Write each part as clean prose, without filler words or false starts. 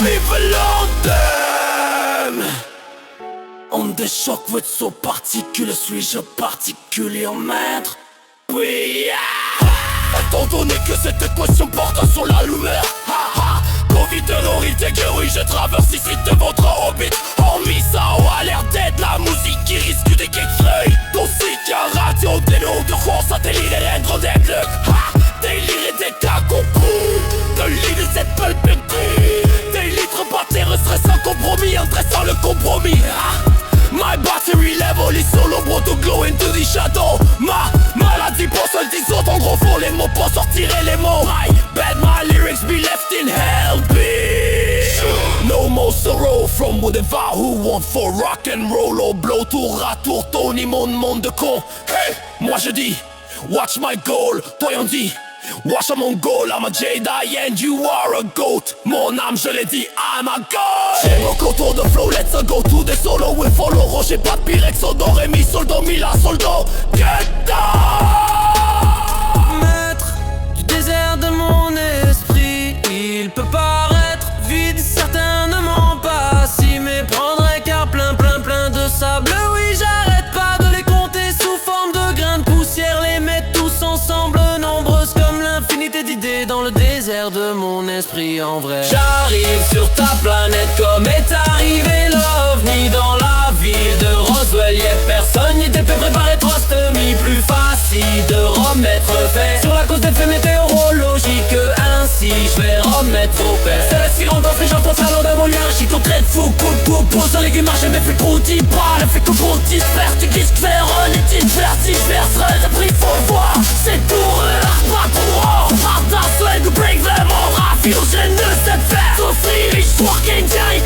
Vive London! On des chocs with so particules, suis-je particulier en maître? Oui, étant donné que cette équation porte sur la lumière, Covid terrorité que oui je traverse ici de votre orbite. Hormis ça, a l'air d'être la musique qui risque des kickfleuils. Toxique, radio, délo, de roi, satellite et rendre des gleux. Délire et des cas concours, de l'île et cette pulpe des litres bâtires serait sans compromis, intéressant le compromis. My battery level is solo bro to glow into the shadow. Ma maladie pour seul 10 autres. En gros faut les mots pour sortir les mots. My bad, my lyrics be left in hell bitch. No more sorrow from whatever who want for rock and roll. Au blow tour à tour, Tony monde de con. Hey, moi je dis, watch my goal. Toi on dit, watch mon goal. I'm a Jedi and you are a goat. Mon âme je l'ai dit, I'm a god. J'ai mon contour de flow, let's go to the solo. We follow, Roger pas de Pirex, do, ré, mi, sol, do, mi, la, sol, do. Get down. Maître du désert de mon esprit, il peut paraître vide, certainement pas s'y méprendrait, car plein de sable. Oui, j'arrête pas de les compter sous forme de grains de poussière, les mettre tous ensemble, nombreuses comme l'infinité d'idées dans le désert de mon esprit en vrai. J'arrive sur ta planète comme est arrivé l'OVNI dans la ville de Roswell. Y'a personne n'y était fait préparer Trust-me, plus facile de remettre fait sur la cause des faits météorologiques. Ainsi je vais remettre au père. C'est la sirène infligeant ton salon de mon hiérarchique. On traite fou, coup de pouce dans les guimarches. Mais plus trop d'y pas, le fait que gros disperse. Tu glisses faire, les divers, le prix faut voir. C'est tout, pas courant. Hard swag to break them all. Fusion ne sait faire. So serious, working day,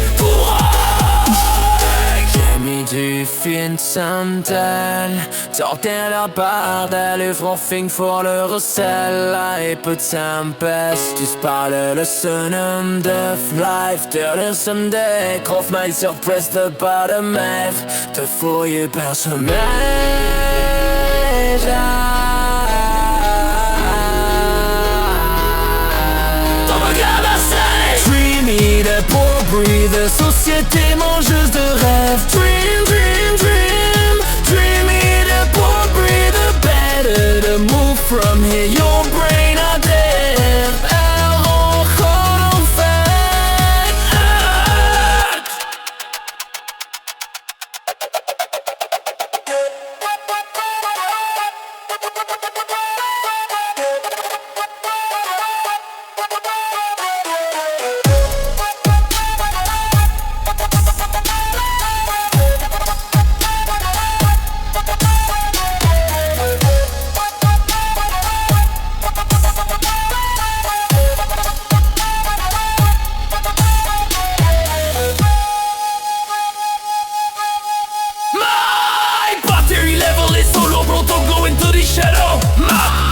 j'ai mis du fin samtal, sortir leur bordel, frofing for le recel. I put some best, tu parles le sonum de life. Turner someday, crof my surprise de bottom F. Te fouiller par semaine. Dreamy, de pour breathe, société mangeuse de rêves. Dream, dream, dream. Dreamy, de pour breathe, better to move from here. Your brain adhère, elle rentre en enfer.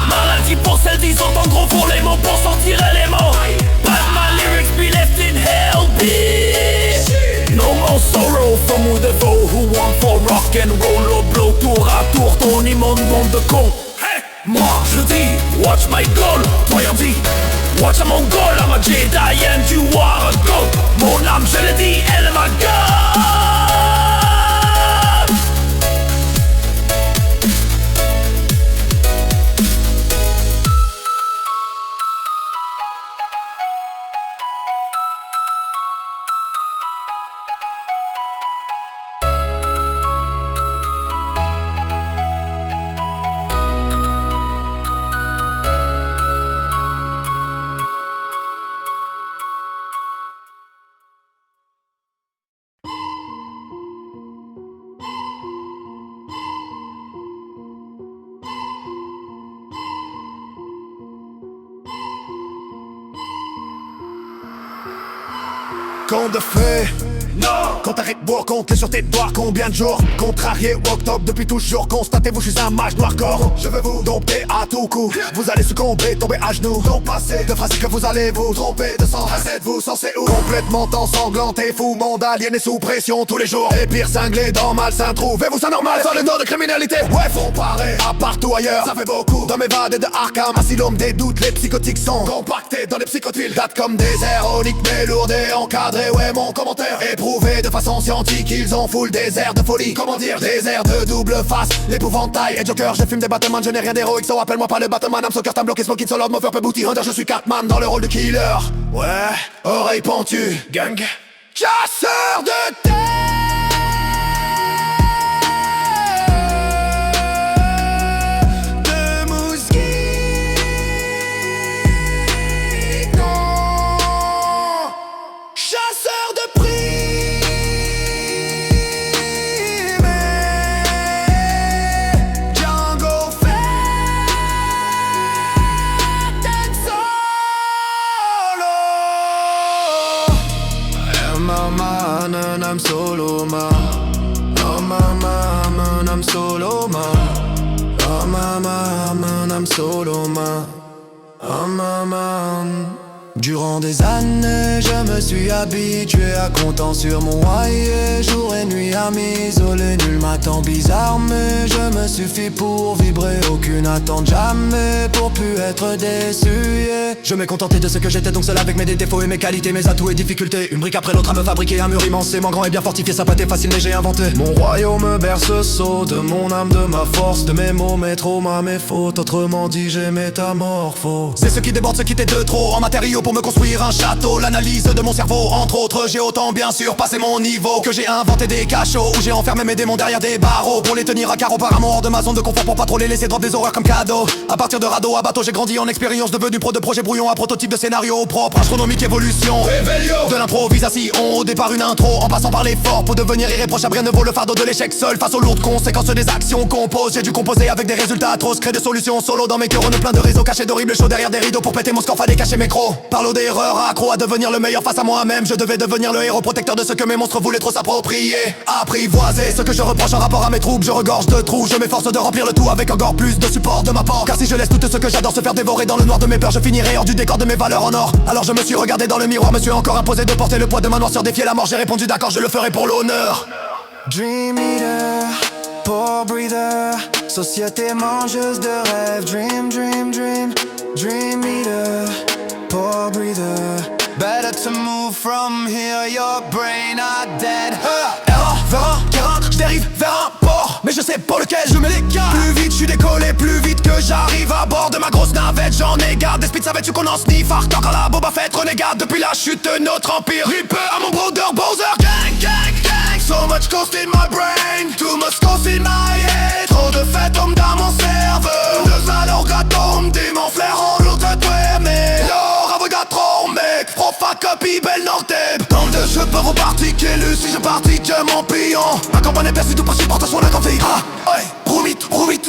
Maladie pour celle disant en gros pour les mots pour sortir les mots. But my lyrics be left in hell bitch. No more sorrow from who the foe who want for rock and roll. Au blow tour à tour Tony monde de con. Hey, moi je dis watch my goal. Toi on dit watch mon goal. I'm a Jedi and you are a goat. Mon âme je le dis elle est ma god. Quand de fait, Non. Compte à rebours, comptez sur tes doigts combien de jours. Contrarié ou octobre depuis toujours. Constatez-vous, je suis un mage noir-corps. Je veux vous dompter à tout coup. Vous allez succomber, tomber à genoux. Donc passez de phrases que vous allez vous tromper de sang. Êtes-vous censé où? Complètement ensanglanté, fou, monde aliéné sous pression tous les jours. Et pire cinglé dans malsain, trouvez-vous ça normal? Sans le nom de criminalité, ouais, faut parer à partout ailleurs. Ça fait beaucoup dans mes vades et de Arkham. Asylum des doutes, les psychotiques sont compactés dans les psychotiles. Datent comme des aéroniques, mais lourdes et encadrées. Ouais, mon commentaire éprouvé de façon scientifique. Ils ont full des airs de folie. Comment dire? Des airs de double face. L'épouvantail et Joker, je fume des Batman. Je n'ai rien d'héroïque, so appelle-moi pas le Batman. I'm soccer, t'as bloqué, smoking, solo, mon peu booty hunter. Je suis Catman dans le rôle de killer. Ouais, oreille pentue, gang. Chasseur de terre. I'm solo man. Oh mama, man, I'm solo man. Oh mama, man, I'm solo man. Oh mama. Durant des années, je me suis habitué à compter sur mon why. Jour et nuit à m'isoler, nul m'attend bizarre. Mais je me suffis pour vibrer, aucune attente jamais pour plus être déçu. Je me contentais de ce que j'étais, donc seul avec mes défauts et mes qualités, mes atouts et difficultés. Une brique après l'autre à me fabriquer un mur immensément grand et bien fortifié. Ça pâté facile mais j'ai inventé mon royaume berceau de mon âme, de ma force, de mes mots, mes traumas, mes fautes. Autrement dit, j'ai métamorphose. C'est ce qui déborde, ce qui était de trop en matériaux pour me construire un château. L'analyse de mon cerveau, entre autres, j'ai autant bien sûr passé mon niveau que j'ai inventé des cachots où j'ai enfermé mes démons derrière des barreaux pour les tenir à carreau par amour hors de ma zone de confort pour pas trop les laisser drop des horreurs comme cadeau. À partir de radeau à bateau, j'ai grandi en expérience, devenu pro de projet brouillon à prototype de scénario propre, astronomique évolution. Réveillon. De l'improvisation, au départ une intro, en passant par l'effort pour devenir irréprochable. Rien ne vaut le fardeau de l'échec seul face aux lourdes conséquences des actions composées. J'ai dû composer avec des résultats atroces, créer des solutions solo dans mes neurones plein de réseaux cachés d'horribles shows derrière des rideaux pour péter mon score, fallait cacher mes crocs. Parle d'erreur, accro à devenir le meilleur face à moi-même. Je devais devenir le héros protecteur de ce que mes monstres voulaient trop s'approprier. Apprivoiser ce que je reproche en rapport à mes troubles. Je regorge de trous, je m'efforce de remplir le tout avec encore plus de support de ma part. Car si je laisse tout ce que j'adore se faire dévorer dans le noir de mes peurs, je finirai hors du décor de mes valeurs en or. Alors je me suis regardé dans le miroir, me suis encore imposé de porter le poids de ma noirceur, défier la mort. J'ai répondu d'accord, je le ferai pour l'honneur. Dream eater, poor breather, société mangeuse de rêves. Dream, dream, dream, dream eater, poor breather. Better to move from here, your brain are dead. Erreur, vers un terrain, j'dérive vers un port, mais je sais pas lequel, je mets les gars. Plus vite, j'suis décollé, plus vite que j'arrive à bord de ma grosse navette. J'en ai garde, des speeds savais-tu qu'on en sniffe. Hardcore quand la Boba Fett renégade depuis la chute de notre empire. Rip à mon brother Bowser. Gang, gang, gang. So much ghost in my brain, too much ghost in my head. Trop de fantômes dans mon cerveau. De valeur gâteau, démon flair en l'autre toi, mais l'or avocat trop mec. Profa copie belle nordeb. Dans le jeu peux repartir qu'élu si je partis que mon pion. Ma campagne est perçue tout par supportation la config. Ah, ouais, roumit,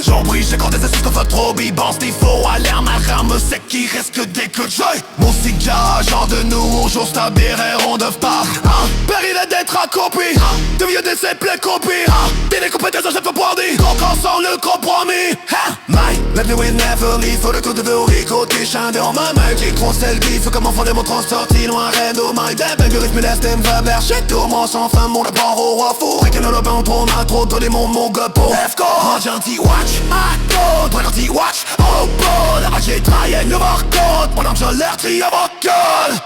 j'en prie, j'ai quand des astuces qu'on fait trop bibans. Il faut aller à ma rame sec qui reste que des que j'aille. Mon cigare, genre de nous, on joue stabir et on dev pas. Péril est d'être accompli, de vieux décès plein de copies. T'es des compétences, je fais boire des gros sans le compromis. My, let me win never leave. Faut le coup de Rico, t'es chandé en ma main. Qui conselle qui faut comme enfant de mon transporti loin, Rendo, my dad. Ben, rythme l'estime va bercher, tourment sans fin, mon rapport au roi fou. Et que le lobin trop m'a trop donné mon gars pour F-Go. En gentil watch, à côte, toi gentil watch. Oh, bon, la rage est trahi, le barcode. Mon âme, je l'air tri à votre gueule.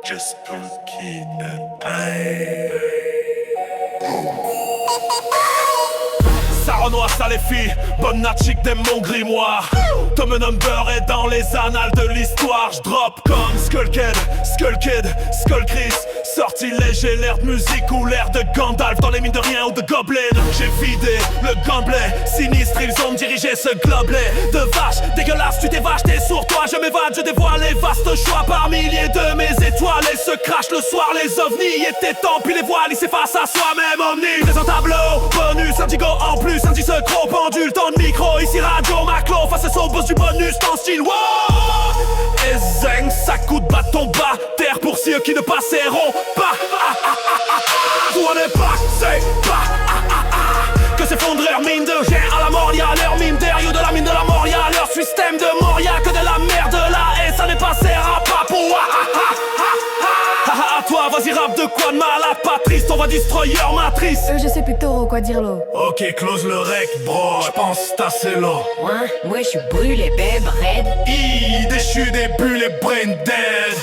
Just don't keep the pain. Ça renoie, ça les filles, bonne natchik d'aime mon grimoire. Tom Number est dans les annales de l'histoire. J'drop comme Skull Kid, Skull Chris. Sortilège et l'air de musique ou l'air de Gandalf dans les mines de rien ou de Goblin. J'ai vidé le gobelet, sinistre ils ont dirigé ce globelet de vache dégueulasse, tu t'es vache, t'es sourd, toi je m'évade, je dévoile les vastes choix par milliers de mes étoiles. Elles se crachent le soir, les ovnis étaient temps, puis les voiles, ils s'effacent à soi-même omniprésent tableau bonus. Vertigo en plus, un disque gros pendule, ton micro, ici Radio Maclo, face au boss du bonus, ton style, wow. Et zing, ça coûte bâton bas, terre pour ceux qui ne passeront pas. Tout n'est pas, c'est pas, que s'effondre leur mine de rien à la mort, y'a leur mine derrière de la mine de la mort, y'a leur système de mort, y'a que de la merde là, et ça n'est pas sert à pas pour toi, vas-y rap de quoi de malade, Patrice, on va destroyer matrice. Je sais plus trop quoi dire là. Ok, close le rec, bro, j'pense tasser là. Moi je suis brûlé, bébé, raide. Déchu des bulles et brain dead.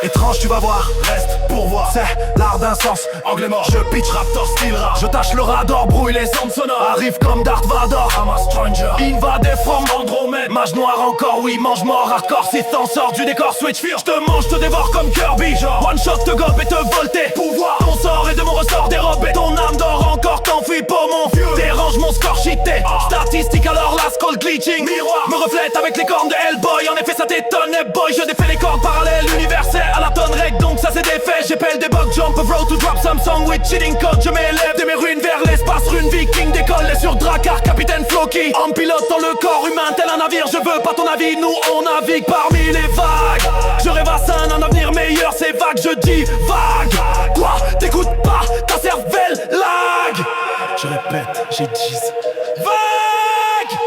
Étrange, tu vas voir, reste pour voir. C'est l'art d'un sens, anglais mort. Je pitch raptor, style rap. Je tâche le radar, brouille les ondes sonores. Arrive comme Darth Vader, I'm a stranger. Invadé from Andromède. Mage noir encore, oui, mange mort, hardcore. Si t'en sors du décor, switch fear. Je te mange, te dévore comme Kirby. Genre, one shot, te gobe et te volter. Pouvoir, ton sort et de mon ressort dérobé. Ton âme dort encore, t'enfuis pour mon vieux. Dérange mon score cheaté. Statistique alors, la skull glitching. Miroir, me reflète avec les cornes de Hellboy. En effet, ça t'étonne, boy. Je défais les cordes parallèles, universelles. À la tonne rec, donc ça c'est des faits. J'épelle des bugs, jump of road to drop some song with cheating code. Je m'élève de mes ruines vers l'espace, rune viking. Décolle sur Drakkar, capitaine Floki. En pilote dans le corps humain, tel un navire. Je veux pas ton avis, nous on navigue parmi les vagues. Je rêve à ça, un avenir meilleur, c'est vague, je dis vague. Quoi, t'écoutes pas, ta cervelle lag. Je répète, j'ai 10 vague.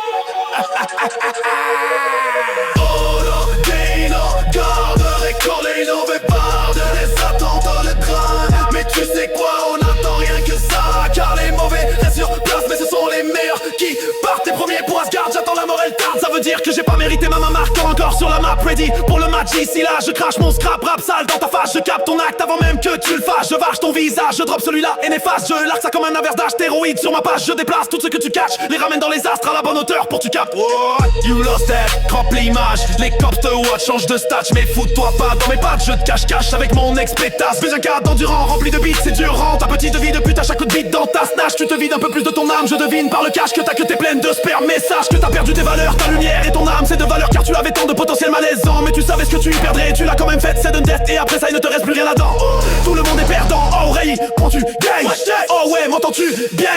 Corleone fait part de les attentats le crâne. Mais tu sais quoi, on n'attend rien que ça. Car les mauvais restent sur place, mais ce sont les meilleurs qui partent. Tes premiers points se gardent, j'attends la mort elle tarde. Ça veut dire que j'ai pas mérité ma main marquant encore sur la map. Ready pour le match ici là, je crache mon scrap rap sale dans ta face. Je capte ton acte avant même que tu le fasses. Je varge ton visage, je drop celui-là et néfaste. Je largue ça comme un inverse d'âge stéroïde sur ma page. Je déplace tout ce que tu catches, les ramène dans les astres à la bonne hauteur pour tu captes. What? You lost that, crampe l'image. Les cops te watch, change de stats, mais fous-toi pas dans mes pattes. Je te cache avec mon ex-pétasse. Fais un cadre d'endurant rempli de beats, c'est durant ta petite vie de pute à chaque coup de beat dans ta snatch. Tu te vides un peu plus de ton âme, je devine par le cash que t'es pleine de sperme. Message que t'as perdu tes valeurs, ta lumière et ton âme, c'est de valeur car tu avais tant de potentiel malaisant. Mais tu savais ce que tu y perdrais, tu l'as quand même fait, c'est de death. Et après ça il ne te reste plus rien là-dedans. Tout le monde est perdant, oreille, prends-tu gang. Oh ouais, m'entends-tu bien.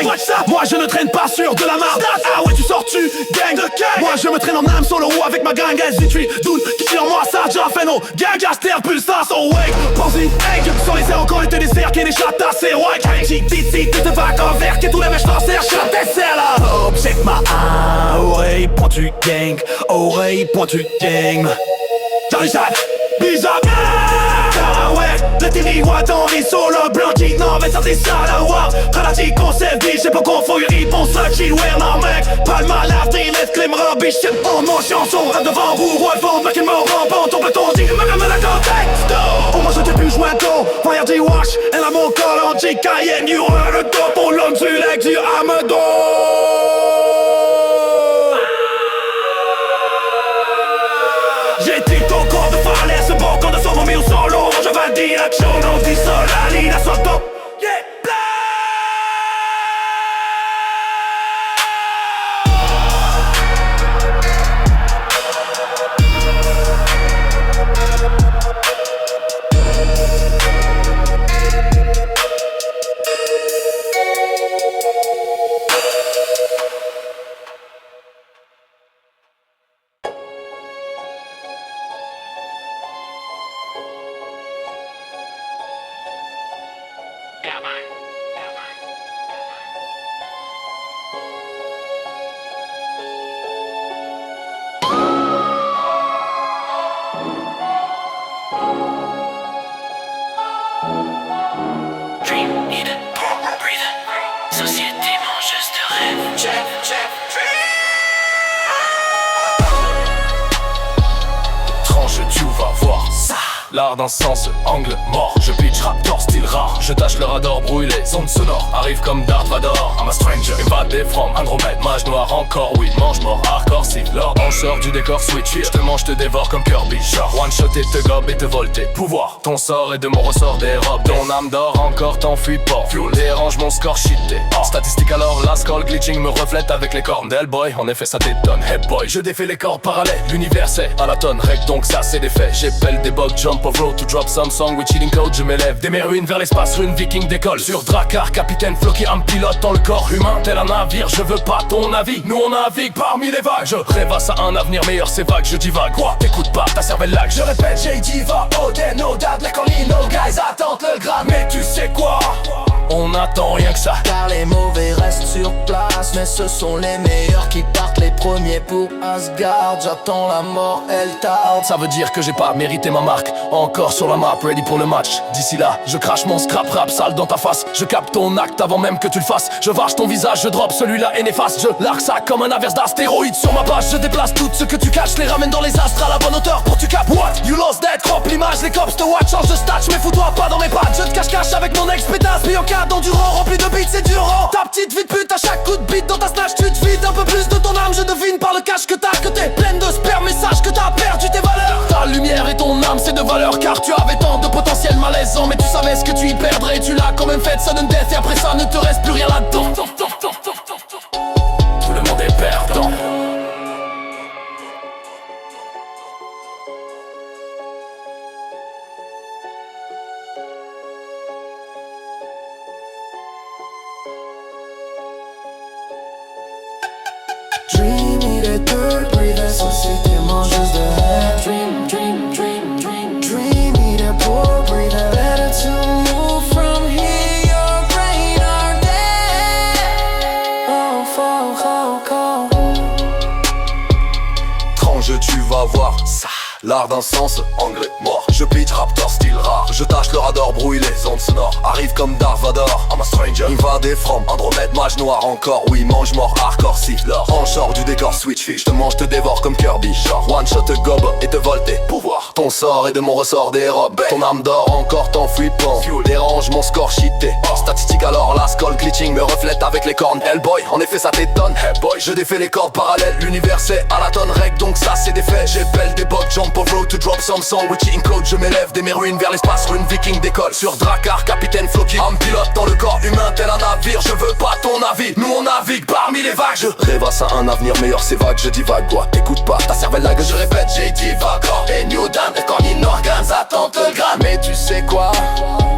Moi je ne traîne pas sur de la marde. Ah ouais, tu sors-tu gang. Moi je me traîne en âme solo avec ma gang. S-Victory, doute, qui tire en moi ça, déjà fait nos gang, gaster, pulsar, so wake. Pense-y, egg, sur les airs encore été des cercles et des chattes assez white. J'ai te vagues en verre, qui tous les mèches t'en serrent, chatte des serres là. Oh, check ma oreille, pointu gang, oreille, pointu gang. J'arrive, bizarre. Ah ouais, le tiriwa dans les solos blancs qui n'en met ça c'est ça la war. Karachi concept, j'ai pas confondu réponse à chillware, non mec. Pas le malade, let's claim rubbish, shit on mon chanson. Rap devant vous, roi vent, mec il me rend ton platon, dit que me ramène la contexte. Au moins je t'ai plus joué tôt, fire D-Wash, elle a mon corps en G-Cayenne. You are le top pour l'homme du leg du Amado. J'ai dit ton corps de falaise, ce bon corps de son moment au solo. Je vais dire action, on dit ça, la ligne à son top. Yeah, L'art d'un sens, angle mort. Je pitch raptor, style rare. Je tâche le radar, brouille les ondes sonores. Arrive comme Darth Vader, I'm a stranger. Évadé from Andromède, mage noir encore. Oui, mange mort, hardcore, si Lord. On sort du décor, switch here. Je te mange, te dévore comme Kirby. Genre, one shot et te gobe et te volter. Pouvoir, ton sort et de mon ressort dérobe. Ton âme dort encore, t'enfuis pas. Fuel dérange mon score cheaté. Statistique alors, la skull glitching me reflète avec les cornes d'Hellboy. En effet, ça t'étonne, hey boy. Je défais les corps parallèles, l'univers c'est à la tonne. Rec donc ça c'est des faits. J'épelle des bugs, jump jump of road to drop some song with cheating code. Je m'élève des mes ruines vers l'espace, rune viking décolle. Sur Drakkar, capitaine Floki, un pilote dans le corps humain tel un navire. Je veux pas ton avis, nous on navigue parmi les vagues. Je rêvasse à un avenir meilleur, c'est vague, je divague. Quoi, t'écoutes pas, ta cervelle lag. Je répète, j'ai diva, Oden, no dad, like only no guys attendent le grade. Mais tu sais quoi, on attend rien que ça. Car les mauvais restent sur place, mais ce sont les meilleurs qui partent les premiers pour Asgard. J'attends la mort, elle tarde. Ça veut dire que j'ai pas mérité ma marque. Encore sur la map, ready pour le match. D'ici là, je crache mon scrap rap sale dans ta face. Je capte ton acte avant même que tu le fasses. Je varge ton visage, je drop celui-là et néfaste. Je largue ça comme un averse d'astéroïdes sur ma page. Je déplace tout ce que tu caches, les ramène dans les astres à la bonne hauteur pour tu capes. What? You lost that, crop l'image, les cops te watch. Change de stat, mais fous-toi pas dans mes pattes. Je te cache avec mon ex-pétasse, Bianca d'endurant rempli de beats et durant. Ta petite vie de pute, à chaque coup de beat dans ta snatch tu te vides un peu plus de ton âme. Je devine par le cash que t'as, que t'es pleine de sperme, message que t'as perdu tes valeurs. Ta lumière et ton âme c'est de valeur, car tu avais tant de potentiel malaisant. Mais tu savais ce que tu y perdrais, tu l'as quand même fait sudden death. Et après ça ne te reste plus rien là-dedans. Tout le monde est perdant. Dream, il est deux, breathe, société mangeuse de haine. Dream, dream, dream, dream, dream, il est poor, breathe, better to move from here. Your brain are dead. Oh, oh, oh, oh. Étrange, tu vas voir ça. L'art d'un sens, anglais mort. Je pitch raptor style rare. Je tâche le radar, brouille les ondes sonores. Arrive comme Darth Vader, I'm a stranger. Invadé from Andromède, mage noir encore. Oui, mange mort, hardcore si l'or. En short du décor, switch fish. Je te mange, te dévore comme Kirby. Genre one shot, te gobe et te vole tes pouvoirs. Ton sort et de mon ressort des robes. Ton âme d'or encore t'enfuis pas. Dérange mon score cheaté. Statistique alors, la skull glitching me reflète avec les cornes. Hellboy, en effet ça t'étonne. Hey boy, je défais les cordes parallèles. L'univers c'est à la tonne règle, donc ça c'est des faits. J'épelle des bugs, jump of road to drop some song with cheating code. Je m'élève des mes ruines vers l'espace, rune viking décolle. Sur Drakkar, capitaine Floki, un pilote dans le corps humain tel un navire. Je veux pas ton avis, nous on navigue parmi les vagues. Je rêvasse à un avenir meilleur, c'est vague, je divague. Quoi, t'écoutes pas, ta cervelle lag. Je répète, j'ai divague. Et New Dan, cornine organes, attends le gramme. Mais tu sais quoi,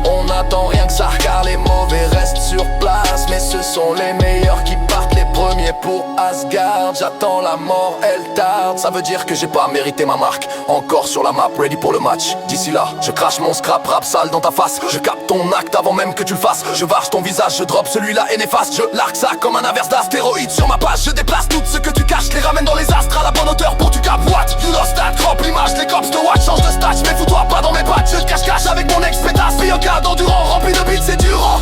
on attend rien que ça, car les mauvais restent sur place. Mais ce sont les meilleurs qui partent les premiers pour Asgard. J'attends la mort, elle tarde. Ça veut dire que j'ai pas mérité ma marque. Encore sur la map, ready pour le match. D'ici là, je crache mon scrap rap sale dans ta face. Je capte ton acte avant même que tu le fasses. Je varge ton visage, je drop celui-là et néfaste. Je largue ça comme un averse d'astéroïdes sur ma page. Je déplace tout ce que tu caches, les ramène dans les astres à la bonne hauteur pour tu capes. What? You lost that, crop l'image, les cops te watch. Change de stats, mais fous-toi pas dans mes pattes. Je te cache avec mon ex-pétasse, Bianca d'endurant rempli de beats et durant.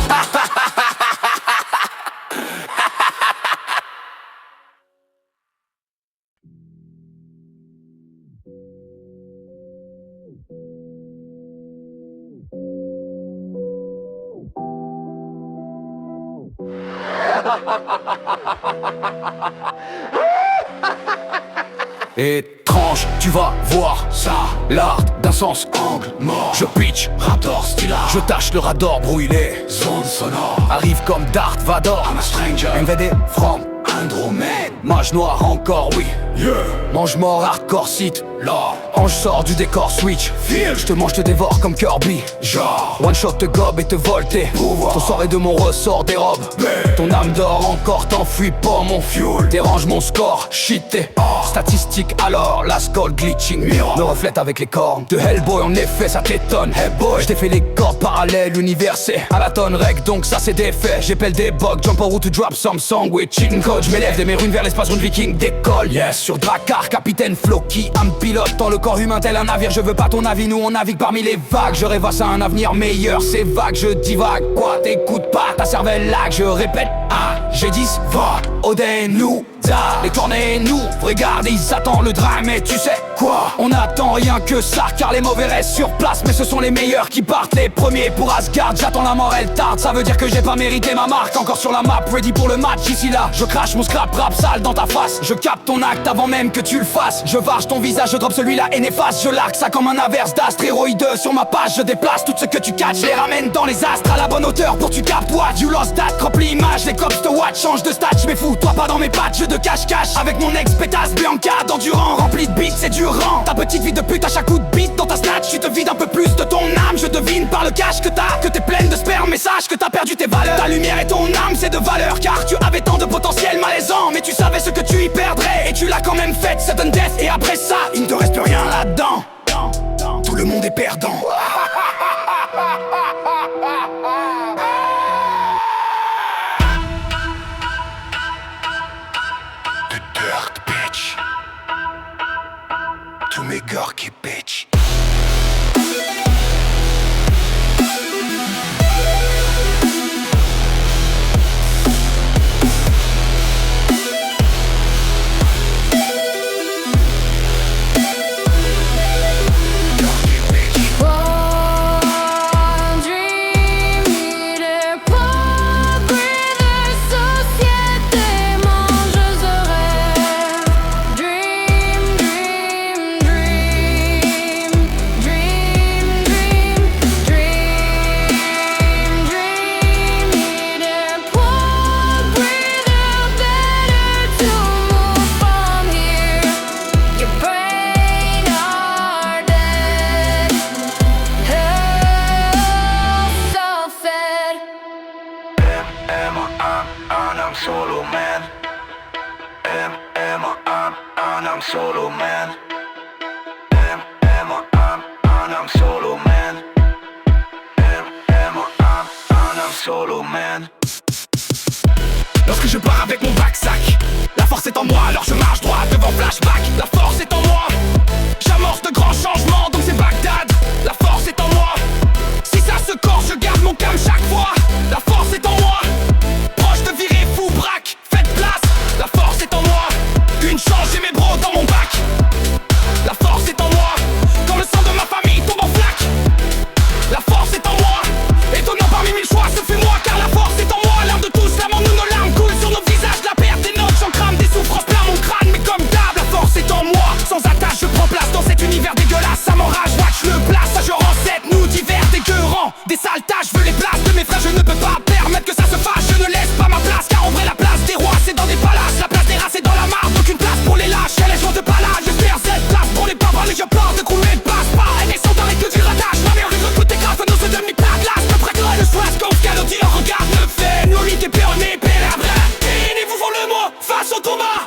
Étrange, tu vas voir ça. L'art d'un sens angle mort. Je pitch raptor style art. Je tâche le radar, brouille les ondes sonores. Arrive comme Darth Vader, I'm a stranger. MVD from Andromède, mage noir encore, oui. Yeah. Mange mort, hardcore site, là. Ange sort du décor, switch feel. Je te mange, te dévore comme Kirby. Genre one shot, te gobe et te vole tes pouvoirs. Ton sort est de mon ressort des robes. Ton âme d'or encore, t'enfuis pas mon fuel. Dérange mon score, cheaté. Statistique alors, la skull glitching me reflète avec les cornes de Hellboy, en effet ça t'étonne. Hey boy, je t'ai fait les cordes parallèles, l'univers c'est à la tonne règle, donc ça c'est des faits. J'épelle des bugs, jump en route to drop some song with cheating code. Je m'élève de mes ruines vers l'espace, rune viking décolle. Yes, sur Drakkar, capitaine Floki, un pilote dans le corps humain tel un navire. Je veux pas ton avis, nous on navigue parmi les vagues. Je rêvasse à un avenir meilleur, c'est vague, je divague. Quoi, t'écoutes pas, ta cervelle lag. Je répète, j'ai 10 va, Oden nous les cornets nous regardent, ils attendent le drame. Mais tu sais quoi, on attend rien que ça, car les mauvais restent sur place. Mais ce sont les meilleurs qui partent les premiers pour Asgard. J'attends la mort, elle tarde, ça veut dire que j'ai pas mérité ma marque. Encore sur la map, ready pour le match. Ici là, je crache mon scrap rap sale dans ta face. Je capte ton acte avant même que tu le fasses. Je varge ton visage, je drop celui-là et néfaste. Je largue ça comme un averse d'astéroïdes sur ma page. Je déplace tout ce que tu catches, les ramène dans les astres à la bonne hauteur pour tu captes. What? You lost that, crop l'image, les cops te watch. Change de stat, mais fous-toi pas dans mes pattes. Je te cache avec mon ex-pétasse Bianca d'endurant rempli de beats, c'est dur. rends. Ta petite vie de pute à chaque coup de bite dans ta snatch. Tu te vides un peu plus de ton âme. Je devine par le cash que t'as, que t'es pleine de sperme. Mais sache que t'as perdu tes valeurs. Ta lumière et ton âme c'est de valeur, car tu avais tant de potentiel malaisant. Mais tu savais ce que tu y perdrais, et tu l'as quand même fait, sudden death. Et après ça, il ne te reste plus rien là-dedans. Tout le monde est perdant. The dirt bitch. To me gorky bitch. Solo man. I'm solo man. I'm solo man. I'm solo man. Lorsque je pars avec mon backsack, la force est en moi, alors je marche droit devant flashback. La force est en moi, j'amorce de grands changements, donc c'est Bagdad. La force est en moi, si ça se corse, je garde mon calme chaque fois. La force est en moi, proche de virer fou braque, faites place. La force est en moi, une chance j'ai mes bros dans mon bac. La force est en moi, quand le sang de ma famille tombe en flaque. La force est en moi, étonnant parmi mille choix, ce fut moi, car la force est en moi. L'heure de tous, l'amant-nous, nos larmes coulent sur nos visages. La perte des notes, j'en crame des souffrances plein mon crâne. Mais comme d'hab, la force est en moi, sans attache je prends place dans cet univers dégueulasse. Ça m'enrage, watch le place, ça je rends cette nous divers dégueurants. Des sales tâches, je veux les places de mes frères, je ne peux pas permettre que ça se fâche. Je ne laisse pas ma place, car en vrai la place des rois c'est dans des palaces. La place des rats c'est dans la mare, aucune place pour les lâches. Et les gens de palage, j'espère cette place pour les barbares. Les je pars de couler ne passe pas, et sont avec que du ratage. Ma mère le coup des graves, nous se donne mi plat glace. Me prêterai le choix, qu'on calodie, on regarde le fait. Nous lit et péronné, pélabra. Et vous font le mot face au combat.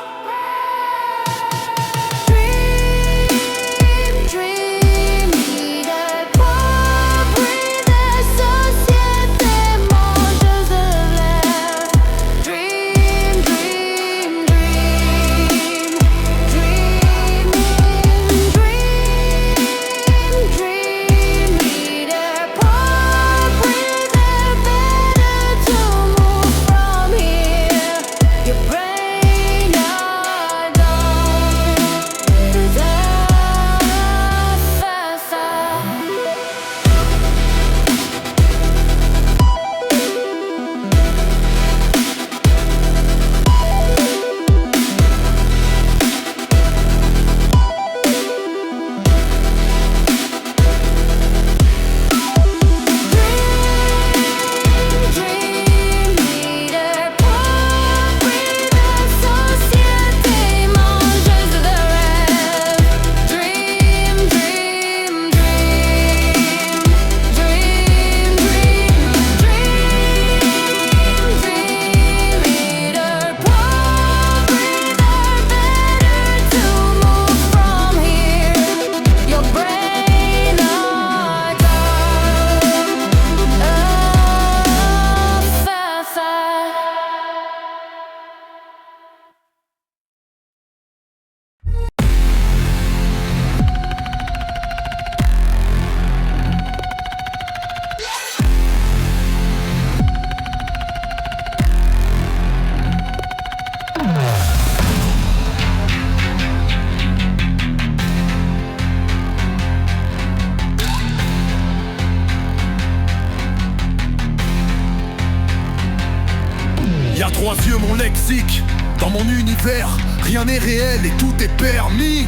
Y'a 3 yeux mon lexique, dans mon univers, rien n'est réel et tout est permis.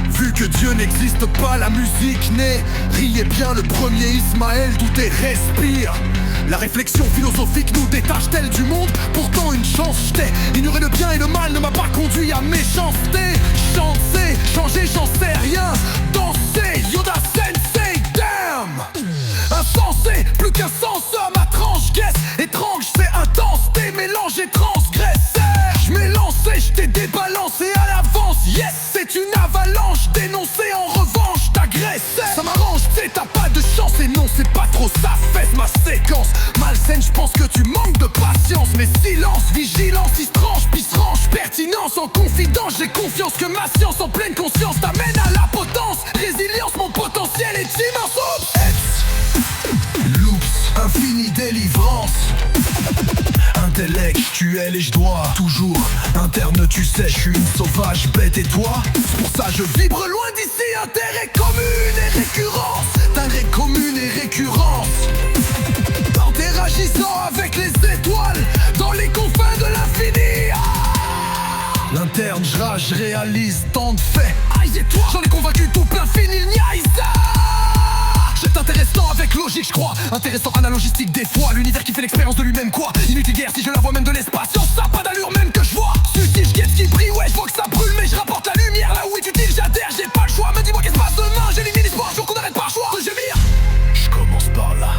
Vu que Dieu n'existe pas, la musique naît. Riez bien le premier Ismaël, tout est respire. La réflexion philosophique nous détache-t-elle du monde? Pourtant une chance j'étais. Ignorer le bien et le mal ne m'a pas conduit à méchanceté. Chancer, Changer, j'en sais rien. Danser, Yoda Sensei, damn. Insensé, plus qu'un sens, ma tranche guesse. Étrange, c'est intense, tes mélanges et transgressés. J'm'ai lancé, j't'ai débalancé à l'avance. Yes, c'est une avalanche, dénoncé en revanche, t'agressais. Ça m'arrange, t'sais, t'as pas de chance. Et non, c'est pas trop ça, fesse ma séquence. Malsaine, j'pense que tu manques de patience. Mais silence, vigilance, il se tranche, puis se range. Pertinence, en confidence, j'ai confiance que ma science en pleine conscience t'amène à la potence. Résilience, mon potentiel est immense. Loops, infini délivrance. Intellectuel et je dois toujours interne, tu sais, je suis une sauvage bête. Et toi, c'est pour ça je vibre loin d'ici. Intérêt commune et récurrence. Intérêt commune et récurrence. Interagissant avec les étoiles dans les confins de l'infini. L'interne, je rage, je réalise tant de faits. Aïe et toi, j'en ai convaincu tout plein fini, il n'y a c'est intéressant avec logique, je crois. Intéressant, analogistique des fois. L'univers qui fait l'expérience de lui-même, quoi. Inutile guerre si je la vois même de l'espace. Science, ça pas d'allure même que je vois. Suicide, je guette qui brille, ouais, je vois que ça brûle. Mais je rapporte la lumière là où est utile, j'adhère, j'ai pas le choix. Mais dis-moi qu'est-ce qui se passe demain, j'élimine l'espoir, jour qu'on arrête par choix de gémir. Je commence par là,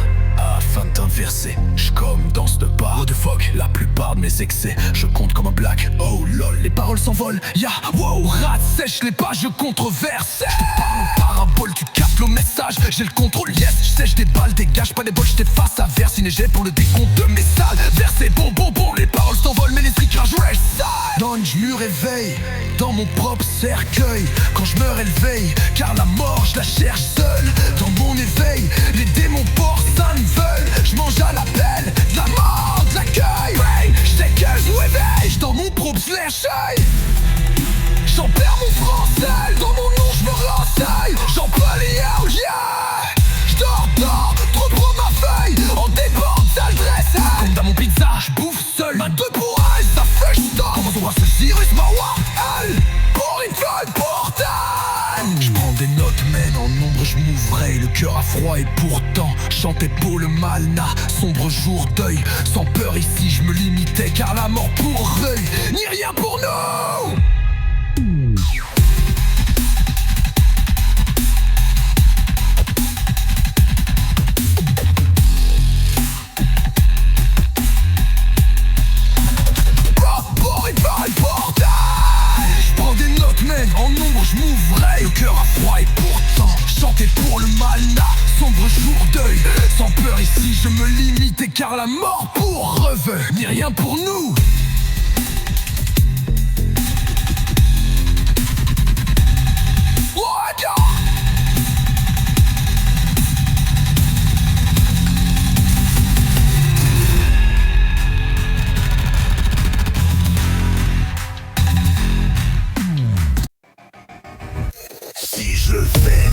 afin d'inverser. Je comme danse de pas. What the fuck, la plupart de mes excès, je compte comme un black. Oh lol, les paroles s'envolent. Ya, wow, rat sèche les pages controversées. Je te parle en parabole, tu captes le message. J'ai le contrôle, yes, je sèche des balles, dégage pas des bols, j'étais face à vers. Ciné-jet pour le décompte de mes salles. Versé, bon, les paroles s'envolent, mais l'esprit crache rage side. Donc je me réveille dans mon propre cercueil. Quand je meurs, elle veille, car la mort, je la cherche seule. Dans mon éveil, les démons porcins veulent. Je mange à l'appel de la mort, de l'accueil. Je sais que je réveille, je dans mon propre slash. J'en perds mon français, dans mon nom je me renseigne. J'en peux les oh yeah. J'dors, trop prends ma feuille. En déborde, sale dresse. Comme dans mon pizza, j'bouffe seul. 22 pour un, ça fait j'dors. Comment on voit ce Cyrus, ma warp, pour une feuille portail. J'prends des notes, men en nombre j'mouvrais. Le cœur à froid et pourtant chantais pour le mal n'a sombre jour deuil. Sans peur ici, je me limitais car la mort pour reuil ni rien pour nous. J'prends des notes, men, en nombre j'mouvrais. Le cœur à froid et pourtant chanter pour le mal n'a sombre jour deuil. Sans peur ici, je me limitais car la mort pour reveux ni rien pour nous. Si je fais,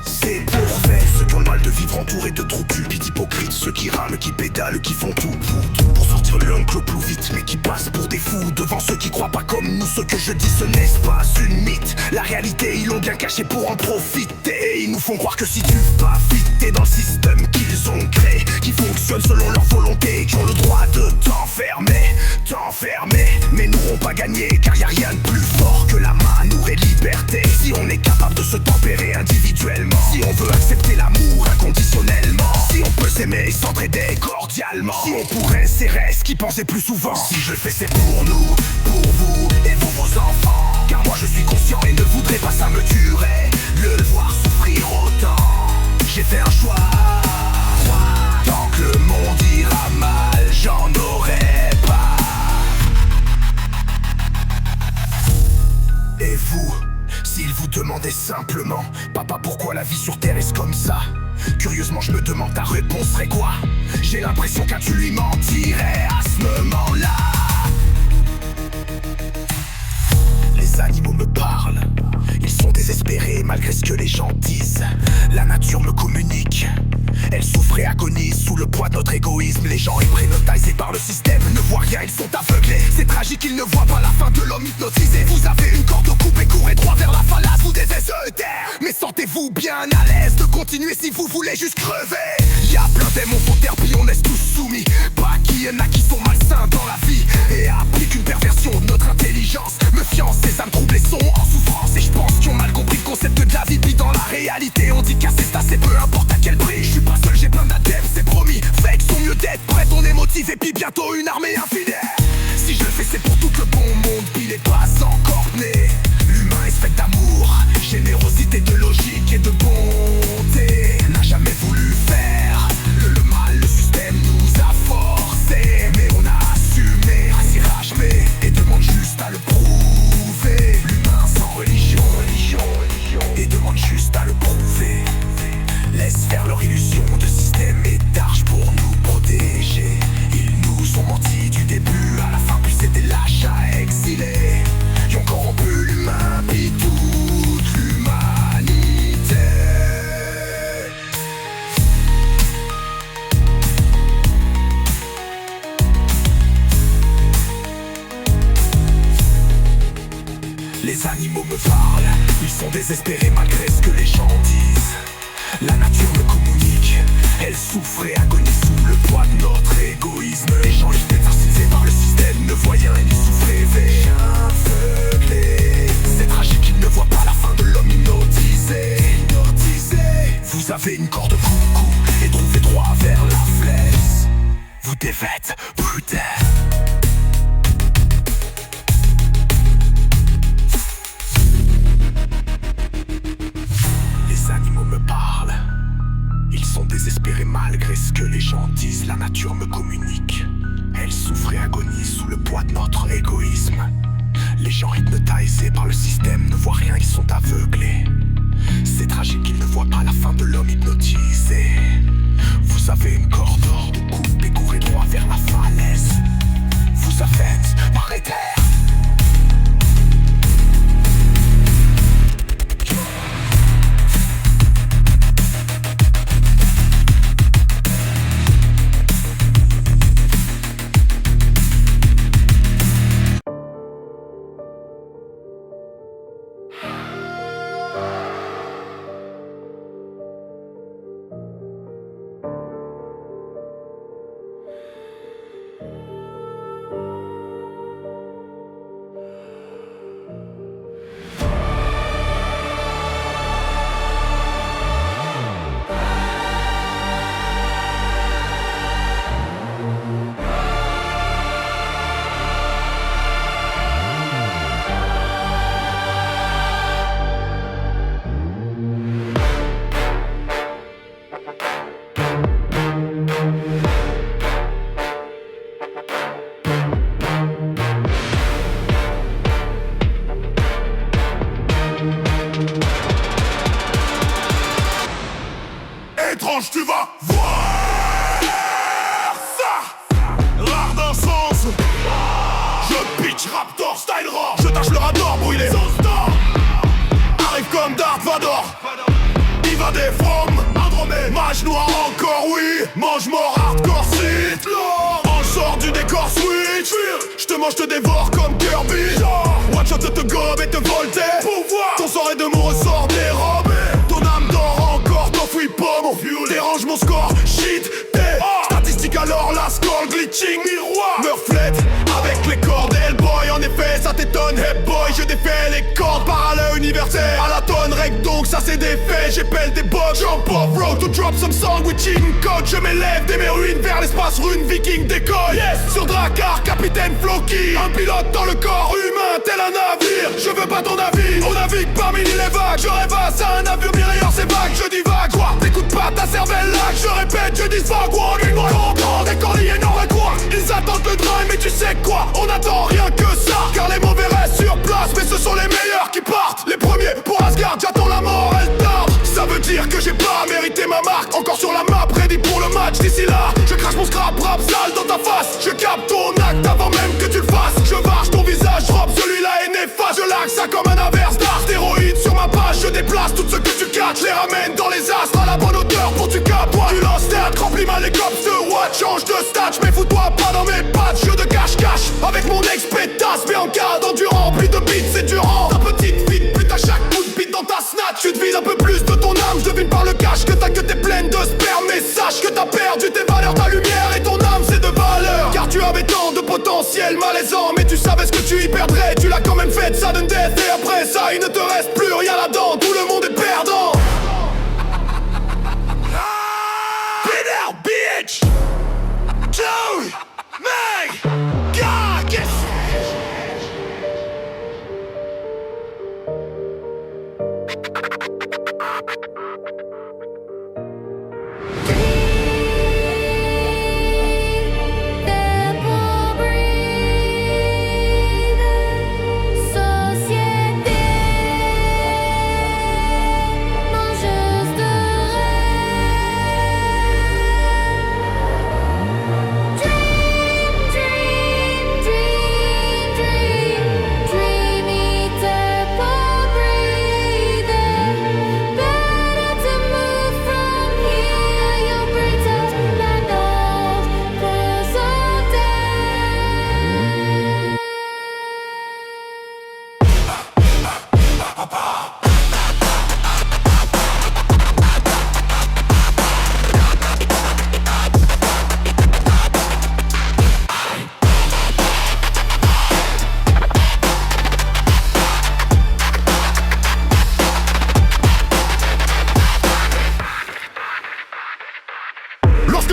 c'est pour faire ceux qui ont le mal de vivre entourés de trous cupides hypocrites. Ceux qui rament, qui pédalent, qui font tout pour sortir le uncle plus vite. Mais qui passent pour des fous devant ceux qui croient pas comme nous. Ce que je dis ce n'est pas une mythe. La réalité ils l'ont bien caché pour en profiter. Ils nous font croire que si tu vas vite t'es dans le système qu'ils ont créé, qui fonctionne selon leur volonté, qui ont le droit de t'enfermer. Mais n'auront pas gagné car y a rien de plus fort que la manœuvre et liberté. Si on est capable de se tempérer individuellement, si on veut accepter l'amour inconditionnellement, si on peut s'aimer et s'entraider cordialement, si on pourrait serrer ce qui pensait plus souvent. Si je le fais c'est pour nous, pour vous et vous vos enfants. Car moi je suis conscient et ne voudrais pas ça me tuerait le voir souffrir autant. J'ai fait un choix. Tant que le monde ira mal, j'en aurai pas. Et vous, s'il vous demandait simplement, papa, pourquoi la vie sur terre est comme ça? Curieusement je me demande ta réponse serait quoi? J'ai l'impression qu'un tu lui mentirais à ce moment-là. Les animaux me parlent, ils sont désespérés malgré ce que les gens disent. La nature me communique, elle souffre et agonise sous le poids de notre égoïsme. Les gens hypnotisés par le système ne voient rien, ils sont aveuglés. C'est tragique, ils ne voient pas la fin de l'homme hypnotisé. Vous avez une corde au cou et courez droit vers la falaise. Vous désespérez, mais sentez-vous bien à l'aise de continuer si vous voulez juste crever. Y'a plein d'aimants sur terre puis on laisse tous soumis. Pas qui il y en a qui sont malsains dans la vie et appliquent une perversion de notre intelligence. Méfiance, ces âmes troublées sont en souffrance. Et je pense qu'ils ont mal compris le concept de la vie. Puis dans la réalité on dit casser ça c'est peu importe à quel prix. Je suis pas seul, j'ai plein d'adeptes, c'est promis. Fake sont mieux d'être prêts, on est motivé. Puis bientôt une armée infidèle. Si je le fais c'est pour tout le bon monde, puis il est pas encore né. L'humain est fait d'amour, générosité, de logique et de bonté. N'a jamais voulu faire le mal, le système nous a forcé. Mais on a assumé, assurage mais et demande juste à le prouver. L'humain sans religion, et demande juste à le prouver. Laisse faire leur illusion de système et d'arche pour nous protéger. Ils nous ont menti du début à la fin, puis c'était lâche à exiler. Ils ont corrompu l'humain, puis toute l'humanité. Les animaux me parlent, ils sont désespérés malgré ce que les gens disent. La nature me communique, elle souffre et agonise sous le poids de notre égoïsme. Les gens hypnotisés par le système ne voient rien et n'y souffrent rêver. Aveuglés, c'est tragique, ils ne voient pas la fin de l'homme hypnotisé. Vous avez une corde coucou et trouvez droit vers la flèche. Vous devez être prudents. Les animaux me parlent, ils sont désespérés malgré ce que les gens disent. La nature me communique, elle souffre et agonise sous le poids de notre égoïsme. Les gens hypnotisés par le système ne voient rien, ils sont aveuglés. C'est tragique, ils ne voient pas la fin de l'homme hypnotisé. Vous avez une corde d'or de coupe et courez droit vers la falaise. Vous avez par terre. Étrange, tu vas voir ça. Rare d'un sens. Je pitch Raptor style raw. Je tâche le radar brûlé. Arrive comme Darth Vador. Il va des from Andromède. Mage noir encore, oui. Mange mort hardcore site. On sort du décor switch. Je te mange, je te dévore comme Kirby. One shot de te gobe et te volter. Pouvoir. Ton sort est de mon ressort dérobé. Ton âme dort encore, t'enfuis pas mon fuel. Dérange mon score, shit, t'es statistique alors la score glitching. Miroir me reflète avec les cordes Hellboy. En effet ça t'étonne, hey boy. Je défais les cordes parallèles universelles. À la tonne rec donc ça c'est des faits. J'épelle des bugs, jump off road to drop some song with cheating code. Je m'élève dès mes ruines vers l'espace, rune viking décolle. Yes. Sur Drakkar, capitaine Floki. Un pilote dans le corps humain tel un navire. Je veux pas ton avis, on navigue parmi les vagues. Je rêvasse à un navire mirreur, c'est vague, je divague. Quoi, t'écoutes pas ta cervelle là, je répète, je divague. Walking comprends, des colliers non recours. Ils attendent le train, mais tu sais quoi, on attend rien que ça. Car les mauvais restent sur place, mais ce sont les meilleurs qui partent. Les premiers pour Asgard, j'attends la mort, elle tarde. Ça veut dire que j'ai pas mérité ma marque. Encore sur la map, ready pour le match. D'ici là, je crache mon scrap rap sale dans ta face. Je capte ton acte avant même que tu le fasses. Je varge ton visage, drop celui-là est néfaste. Je lague ça comme un inverse d'art. Stéroïde sur ma page, je déplace tout ce que tu catches. Les ramène dans les astres à la bonne hauteur pour tu capes. Tu lances théâtre, remplis mal les cops de watch. Change de stage, mais fous-toi pas dans mes pattes. Jeu de cache-cache avec mon ex-pétasse. Mais en cas d'endurant, plus de beats c'est durant. Ta petite bite, pute à chaque coup de beat dans ta snatch. Tu te vides un peu plus de ton âme, je devine par le cash que ta queue t'es pleine de sperme. Mais sache que t'as perdu tes valeurs, ta lumière et ton âme c'est de valeur. potentiel malaisant. Mais tu savais ce que tu y perdrais, tu l'as quand même fait, sudden death. Et après ça il ne te reste plus rien là-dedans, tout le monde est perdant. Be there, bitch. Joey, Meg, God, get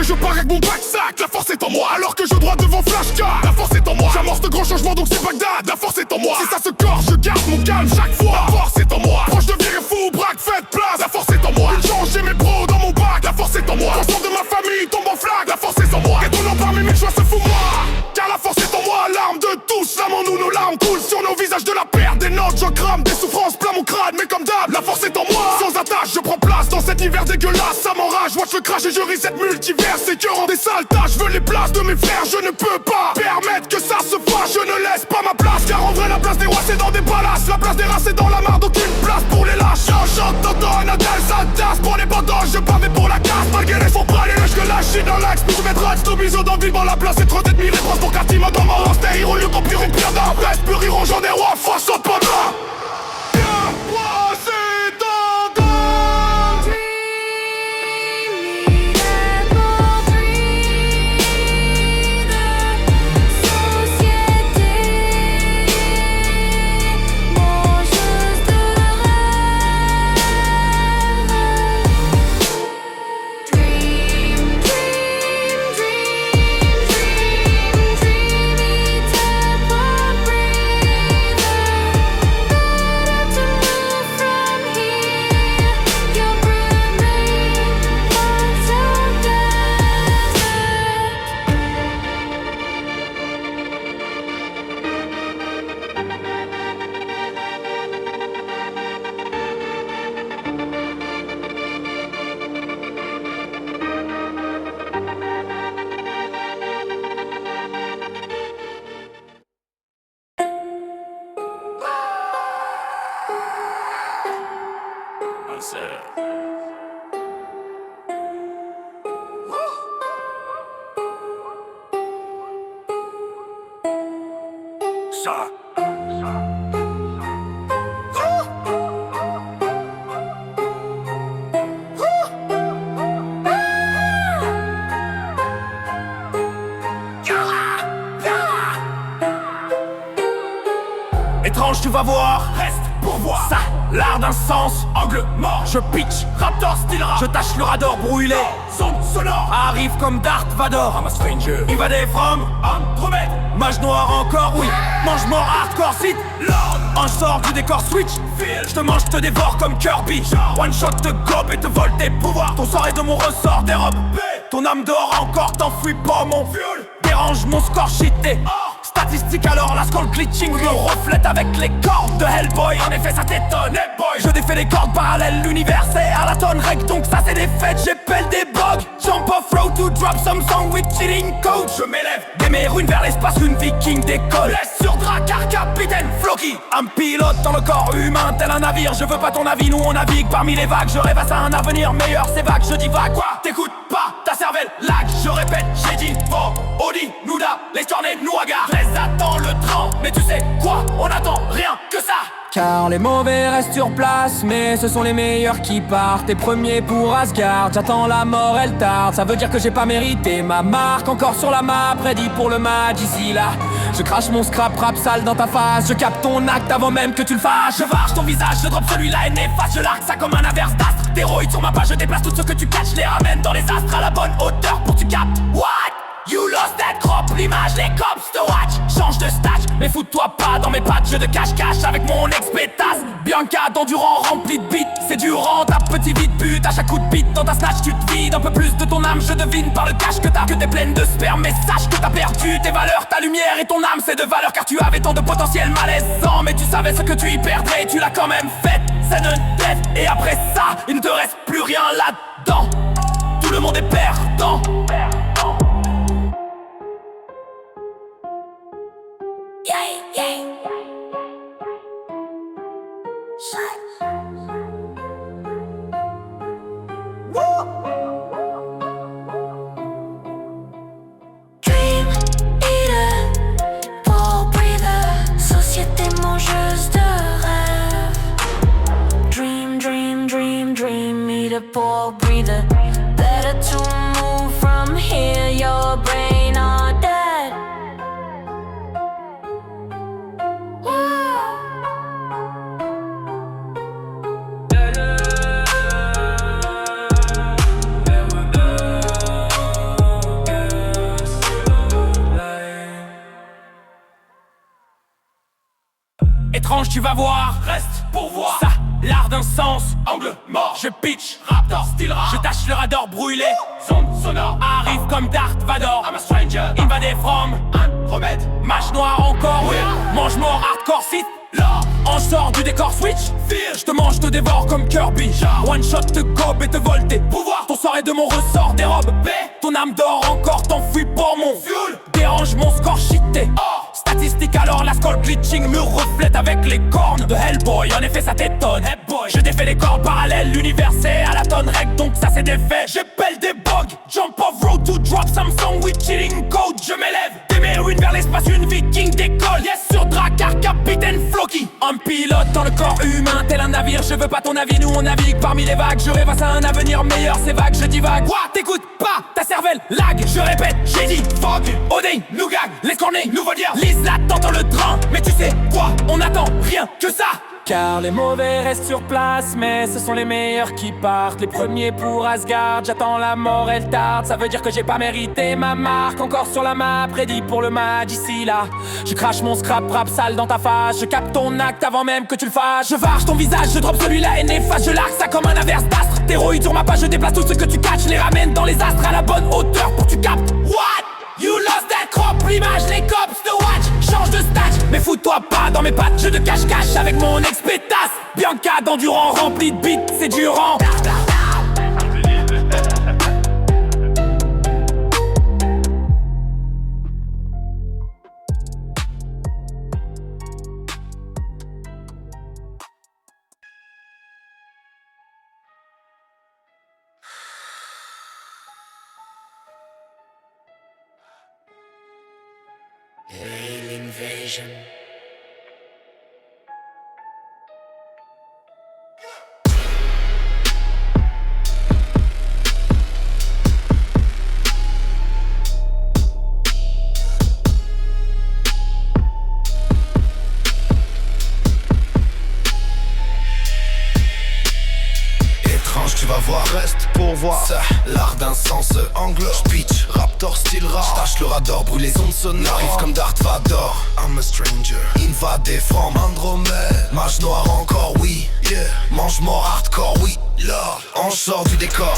je pars avec mon backsack, la force est en moi. Alors que je droit devant flashcard, la force est en moi. J'amorce de grands changements donc c'est Bagdad, la force est en moi. Si ça se corse, je garde mon calme chaque fois. La force est en moi. Proche de virer fou, braque, faites place, la force est en moi. Une chance, j'ai mes pros dans mon bac, la force est en moi. L'ensemble de ma famille tombe en flag, la force est en moi. Étonnant parmi mes choix se fout moi. Car la force est en moi, l'arme de tous. Lamons-nous, nos larmes coulent sur nos visages de la perte. Des notes, je crame, des souffrances plein mon crâne. Mais comme d'hab, la force est en moi. Sans attache, je prends place dans cet hiver dégueulasse. Ça m'enrage, watch le crash et je ris cette multivers. C'est que rend des sales tâches, je veux les places de mes frères. Je ne peux pas permettre que ça se fasse. Je ne laisse pas ma place, car en vrai la place des rois c'est dans des palaces. La place des rats c'est dans la mare, donc une place pour les lâches. Chante, t'entends, Adèle, ça tasse. Pour les bandages, je pars mais pour la casse. Malgré les fonds bras, les lèches que lâche, dans l'axe. Puis je vais être tout biseau dans le vivant. La place est trop d'être mis, réponse pour Cartimo dans mon rang. C'était héros, lieu qu'on pire, pire d'un reste. Plus riront, j'en ai roi, fois, saute pas là. Étrange, tu vas voir, reste pour voir ça, l'art d'un sens, angle mort. Je pitch, raptor style rap. Je tâche le radar brûlé, zone sonore. Arrive comme Darth Vador, I'm a stranger. Invadé from Andromède. Mage noir encore, oui. Mange mort hardcore, site Lord. Un sort du décor switch, je te mange, je te dévore comme Kirby. One shot te gobe et te vole tes pouvoirs. Ton sort est de mon ressort, dérobe. Ton âme dehors encore, t'enfuis pas mon fuel. Dérange mon score cheaté. Statistique alors, la skull glitching me reflète avec les cordes de Hellboy. En effet ça t'étonne, Hellboy. Je défais les cordes parallèles, l'univers c'est à la tonne rec. Donc ça c'est des fêtes, j'épelle des bugs. Jump off road to drop some song with cheating code. Je m'élève des mes runes vers l'espace, une viking décolle. Laisse sur Drakkar, capitaine Floki. Un pilote dans le corps humain, tel un navire. Je veux pas ton avis, nous on navigue parmi les vagues. Je rêve à ça, un avenir meilleur, c'est vague, je divague. Quoi? T'écoutes pas, ta cervelle lag. Je répète, j'ai dit faux, Audi, Nouda, les tournées, nous agarre. Attends le train, mais tu sais quoi, on attend rien que ça. Car les mauvais restent sur place, mais ce sont les meilleurs qui partent. Les premiers pour Asgard, j'attends la mort, elle tarde. Ça veut dire que j'ai pas mérité ma marque. Encore sur la map, ready pour le match ici là. Je crache mon scrap rap sale dans ta face. Je capte ton acte avant même que tu le fasses. Je varge ton visage, je drop celui-là et n'efface. Je largue ça comme un averse d'astre. T'héroïdes sur ma page, je déplace tout ce que tu catches. Je les ramène dans les astres à la bonne hauteur pour que tu captes. What? You lost that crop, l'image, les cops te watch. Change de stage, mais fous-toi pas dans mes pattes. Jeu de cache-cache avec mon ex-pétasse. Bianca d'endurant rempli de beats. C'est durant ta petite vite pute. À chaque coup de beat dans ta snatch tu te vides. Un peu plus de ton âme, je devine par le cash que t'as. Que t'es pleine de sperme, mais sache que t'as perdu tes valeurs. Ta lumière et ton âme c'est de valeur. Car tu avais tant de potentiel malaisant. Mais tu savais ce que tu y perdrais et tu l'as quand même fait. C'est une tête, et après ça, il ne te reste plus rien là-dedans. Tout le monde est perdant. Yeah, yeah. Dream eater, pour breather, société mangeuse de rêve. Dream, dream, dream, dream eater, pour breather. Better to move from here, your brain are dead. Étrange, tu vas voir, reste pour voir. Ça, l'art d'un sens, angle mort. Je pitch, raptor, style rap. Je tâche le radar brûlé, zone sonore. Arrive comme Darth Vador, I'm a stranger. Invadé from Andromède. Mâche noire encore, oui. Mange mort, hardcore, site. Là, on sort du décor switch. Fear, je te mange, te dévore comme Kirby. One shot, te gobe et te volter. Pouvoir, ton sort est de mon ressort. Dérobe, ton âme dort encore, t'enfuis pour mon fuel. Dérange mon score cheaté. Statistique alors, la skull glitching me reflète avec les cornes de Hellboy. En effet, ça t'étonne. Je défais les corps parallèles, l'univers c'est à la tonne rec, donc ça c'est des faits. J'épelle des bugs, jump off road to drop Samsung with cheating code. Je m'élève des mes ruines vers l'espace, une viking décolle. Yes, sur Drakkar, capitaine Floki. Un pilote dans le corps humain, tel un navire. Je veux pas ton avis, nous on navigue parmi les vagues. Je rêve à un avenir meilleur, c'est vague, je divague. Quoi, t'écoutes pas, ta cervelle lag. Je répète, j'ai dit Fog, Odin, nous gag, les cornets, nous veut dire lise là, t'entends le train. Mais tu sais quoi, on attend rien que ça. Car les mauvais restent sur place, mais ce sont les meilleurs qui partent. Les premiers pour Asgard, j'attends la mort, elle tarde. Ça veut dire que j'ai pas mérité ma marque. Encore sur la map, ready pour le match ici là. Je crache mon scrap rap sale dans ta face. Je capte ton acte avant même que tu le fasses. Je varge ton visage, je drop celui-là et n'efface. Je largue ça comme un averse d'astre. T'héroïdes sur ma page, je déplace tout ce que tu catches. Les ramène dans les astres à la bonne hauteur pour que tu captes. What? You lost that crop, l'image, les cops te watch. Change de stage, mais fous-toi pas dans mes pattes. Jeu de cache-cache avec mon ex-pétasse. Bianca d'endurant rempli de beats, c'est durant. Alien invasion. Tu vas voir, reste pour voir ça. L'art d'un sens englobe. Pitch, raptor, style rare. J'tâche le radar, brûle les ondes sonores. Arrive comme Darth Vador, I'm a stranger. Invadé from Andromède. Mage noir encore, oui, yeah. Mange mort, hardcore, oui, lord. On sort du décor.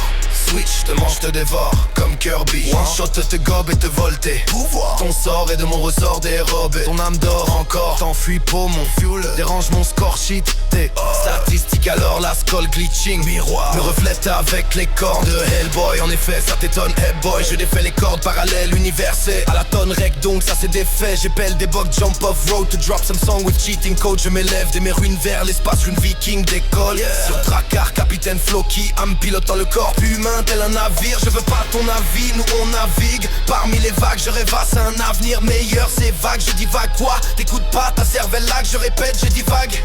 Switch, te mange, te dévore. Comme Kirby. One shot, te gobe et te volter. Pouvoir. Ton sort est de mon ressort dérobé. Ton âme dort encore. T'enfuis pour mon fuel. Dérange mon score sheet. T'es statistique alors la skull glitching. Miroir me reflète avec les cordes de Hellboy. En effet, ça t'étonne, hey boy. Je défais les cordes parallèles, l'univers c'est à la tonne rec, donc ça c'est défait. J'épelle des bugs, jump off road to drop some song with cheating code. Je m'élève de mes ruines vers l'espace, une viking décolle. Sur Drakkar, capitaine Floki. I'm pilotant le corps humain. humain tel un navire. Je veux pas ton avis, nous on navigue parmi les vagues, je rêvasse à un avenir meilleur. C'est vague, je divague quoi? T'écoutes pas ta cervelle là que je répète, je divague.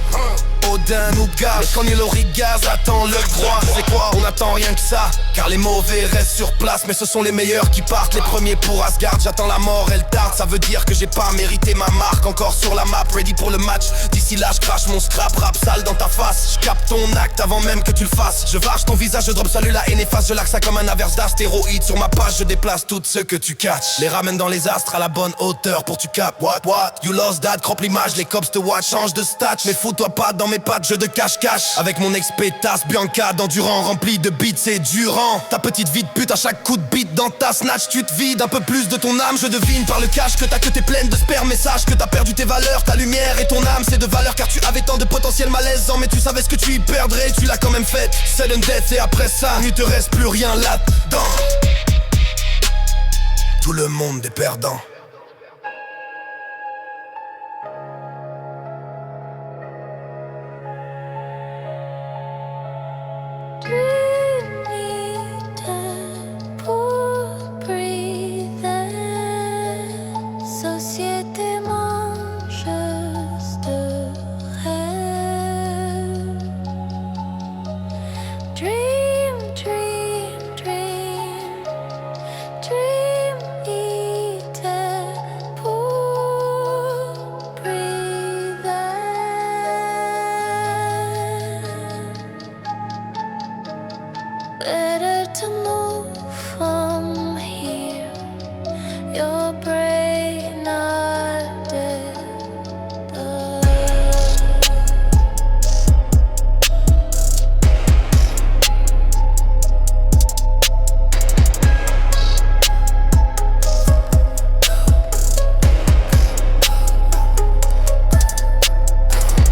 Odin nous gage, quand il gaz, attends le droit. C'est quoi? On attend rien que ça, car les mauvais restent sur place. Mais ce sont les meilleurs qui partent, les premiers pour Asgard. J'attends la mort, elle tarde, ça veut dire que j'ai pas mérité ma marque. Encore sur la map, ready pour le match. D'ici là je crache mon scrap, rap sale dans ta face. Je capte ton acte avant même que tu le fasses. Je varge ton visage, je drop salut la haine efface. Je largue ça comme un averse d'astéroïdes. Sur ma page je déplace tout ce que tu catches. Les ramène dans les astres à la bonne hauteur pour tu capes. What? You lost that, crop l'image, les cops te watch. Change de stat, mais fous-toi pas dans mes pattes, jeu de cache-cache. Avec mon expétasse Bianca d'endurant rempli de beats et durant. Ta petite vie de pute à chaque coup de beat dans ta snatch. Tu te vides un peu plus de ton âme, je devine par le cash que t'es pleine de sperme. Message que t'as perdu tes valeurs, ta lumière et ton âme c'est de valeur. Car tu avais tant de potentiel malaisant, mais tu savais ce que tu y perdrais, tu l'as quand même fait. Sudden death et après ça, il te reste plus rien là-dedans. Tout le monde est perdant. Better to move from here. Your brain not dead.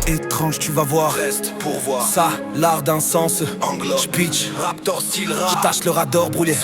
Étrange, tu vas voir, reste pour voir. Ça, l'art d'un sens. J'pitch, raptor style rap. J'tâche le radar brûlé.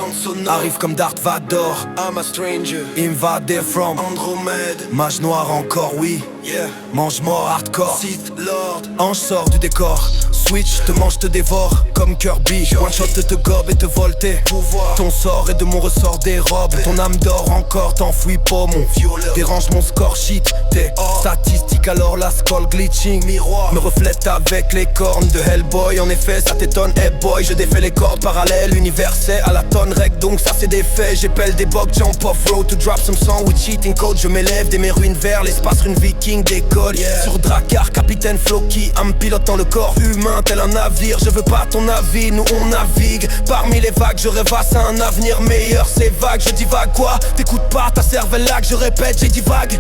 Arrive comme Darth Vador. I'm a stranger. Invaded from Andromède. Mage noir encore, oui. Yeah. Mange mort hardcore. Sith Lord. Ange sort du décor. Switch, te mange, te dévore. Comme Kirby. One shot te gobe et te volter. Pouvoir. Ton sort est de mon ressort des robes. Ton âme dort encore, t'enfuis pas mon violeur. Dérange mon score sheet. T'es statistique alors la skull glitching. Miroir me reflète avec les cornes de Hellboy. En effet ça t'étonne, hey boy. Je défais les cordes parallèles, universel à la tonne rec. Donc ça c'est des faits, j'épelle des bugs, jump off road to drop some song with cheating code. Je m'élève des mes ruines vers l'espace, rune viking décolle. Sur Drakkar, capitaine Floki, en me pilotant le corps humain tel un navire. Je veux pas ton avis, nous on navigue parmi les vagues, je rêvasse à un avenir meilleur. C'est vague, je divague quoi? T'écoutes pas ta cervelle là que je répète, j'ai divague.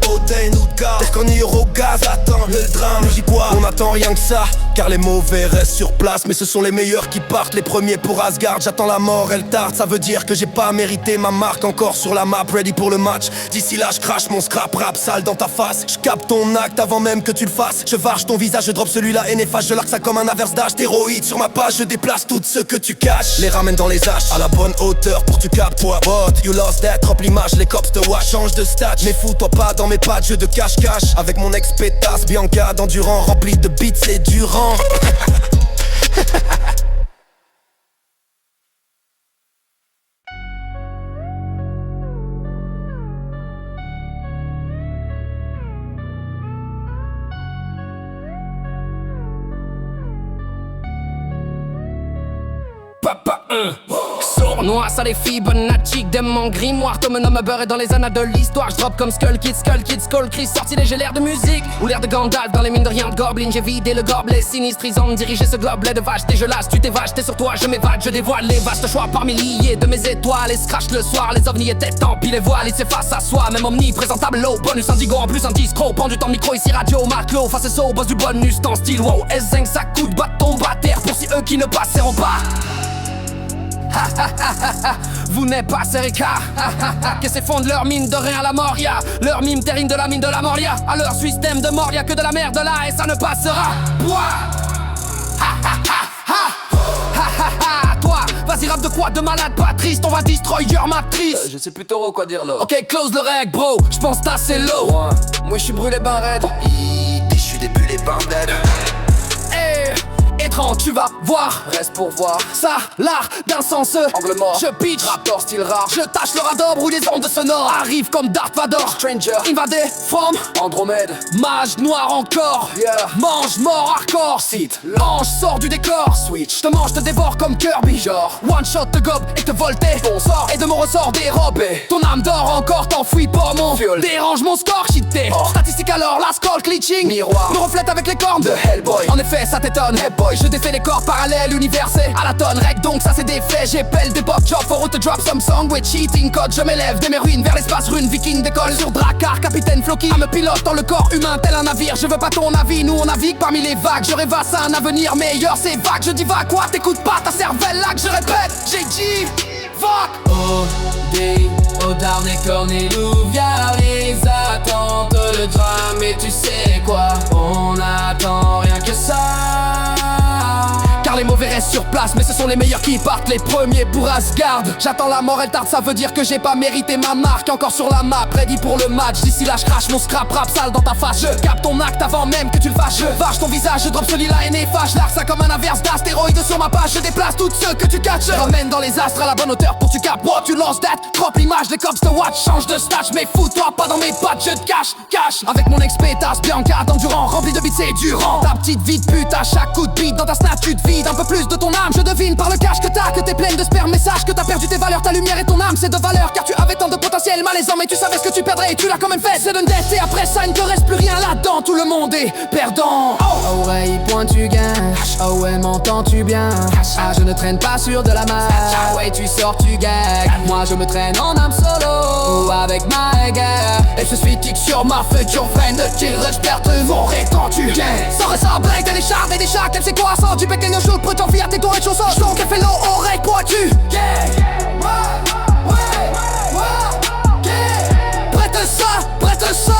Odin ou de gaz, tel qu'on y au gaz, attends le drame. J'y quoi? On attend rien que ça, car les mauvais restent sur place. Mais ce sont les meilleurs qui partent, les premiers pour Asgard. J'attends la mort, elle tarde, ça veut dire que j'ai pas mérité ma marque. Encore sur la map, ready pour le match. D'ici là je crache mon scrap rap sale dans ta face. Je capte ton acte avant même que tu le fasses. Je varge ton visage, je drop celui-là et efface. Je largue ça comme un averse d'astéroïdes. Sur ma page je déplace tout ce que tu caches. Les ramène dans les haches, à la bonne hauteur pour tu captes. What? You lost that, drop l'image, les cops te watch. Change de stat, mais fous-toi pas dans mes pattes, jeu de cache-cache. Avec mon expétasse Bianca d'endurant rempli de beats et durant. Papa 1 Sournois, ça les Fibonacci de mon grimoire. Tom nomme beurre dans les annales de l'histoire. J'drop comme Skull Kid, Skull Chris. Sorti léger l'air de musique ou l'air de Gandalf dans les mines de rien de Goblin. J'ai vidé le gobelet sinistrisant, dirigé ce globelet de vache. Dégueulasse, tu t'évages, t'es sur toi, je m'évade. Je dévoile les vastes choix par milliers de mes étoiles. Et scratch le soir, les ovnis étaient tant pis les voiles. Il s'efface à soi, même omniprésentable low. Bonus indigo en plus un discro. Prends du temps micro ici radio, Marclo. Face et saut, boss du bonus dans style wow. S5 ça coûte, bâton terre pour si eux qui ne passeront pas. Vous n'êtes pas Serica. Que s'effondre leur mine de rien à la Moria. Leur mime terrine de la mine de la Moria. À leur système de mort y'a que de la merde là et ça ne passera. Toi, vas-y rap de quoi de malade pas triste. On va destroyer matrice. Je sais plus trop quoi dire là. Ok close le reg bro, j'pense t'as c'est low. Moi je suis brûlé ben raide. Je suis débulé ben dead. Étrange tu vas voir. voir, reste pour voir. Ça, l'art d'un sens. Angle mort, Je pitch, rapport style rare. je tâche le radar, brûle les ondes sonores. Arrive comme Darth Vador, Stranger, invadé, from Andromède, mage noir encore. Yeah. Mange mort hardcore. Sith, L'ange sort du décor. Switch, Je te mange, te dévore comme Kirby. genre, One shot te gobe et te volter. Bon sort. Et de mon ressort dérobé. Ton âme d'or encore t'enfuis pas mon Fiole. Dérange mon score cheaté. Oh. Statistique alors, la scroll glitching. Miroir. Me reflète avec les cornes de Hellboy. En effet ça t'étonne. Hey boy, Je défais les corps parallèles, univers c'est à la tonne. Règle donc ça c'est des faits. J'épelle des pop jobs for to drop some song with cheating code. Je m'élève de mes ruines vers l'espace, rune viking décolle sur Drakkar, capitaine Floki. Me pilote dans le corps humain tel un navire. Je veux pas ton avis, nous on navigue parmi les vagues. Je rêvasse à un avenir meilleur, c'est vague. Je dis va quoi, t'écoutes pas ta cervelle là que je répète. J'ai dit fuck. O.D. Odarn et Corneloup, y'a les attentes, le drame et tu sais quoi, on attend rien que ça. Car les mauvais restent sur place, mais ce sont les meilleurs qui partent les premiers pour Asgard. J'attends la mort, elle tarde, ça veut dire que j'ai pas mérité ma marque. Encore sur la map, ready pour le match. D'ici là je crache mon scrap rap sale dans ta face. Je capte ton acte avant même que tu le fasses. Je varge ton visage, je drop celui-là et néfache. Large ça comme un inverse d'astéroïdes sur ma page. Je déplace toutes ceux que tu catches. Je ramène dans les astres à la bonne hauteur pour tu capes. What tu lances date, drop l'image, les cops te watch. Change de stage, mais fous-toi pas dans mes pattes. Je te cache. Avec mon expétas, Bianca d'endurant, rempli de beats et durant. Ta petite vie de pute à chaque coup de beat. Dans ta statue de vide, un peu plus de ton âme. Je devine par le cash que t'as, que t'es pleine de sperme. Message que t'as perdu tes valeurs, ta lumière et ton âme. C'est de valeur car tu avais tant de potentiel malaisant. Mais tu savais ce que tu perdrais et tu l'as quand même fait. C'est d'une dette et après ça il ne te reste plus rien là-dedans. Tout le monde est perdant. Oreille pointue gain, oh ouais m'entends-tu bien. Ah je ne traîne pas sur de la masse, ah ouais tu sors tu gag. Moi je me traîne en âme solo, avec ma guerre. Et je suis kick sur ma future veine de tir. Je perds de mon quand tu gagnes. Sans ressort break, t'as des charmes et des chats. Elle sait quoi sans du bec et nos shoot. Peut-on fier tes tours et de chaussons. Son café l'eau, oreille pointue. Prête ça,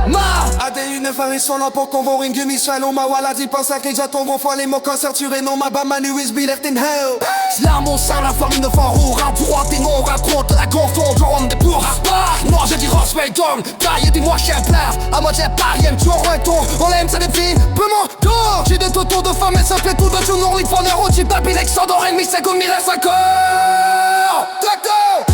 ma AD1 Faris son nom pour qu'on ring du Michel. Ma waladi pense à que déjà ton bon foie les mots concerturés. Non ma bama USB left in hell. Là mon sein la forme de fort ou rap droit. Des noms raconte la confondre. On des pour rapport. Moi je dis Ross Wayton. Taille dis-moi chien plat. À moi j'ai parième tu en ton. On l'aime ça depuis peu mon dos. J'ai des totons de femmes et ça fait tout de tout. Non il faut un héros type d'Alpinex. Sans d'or ennemi c'est comme 1005 Tractor.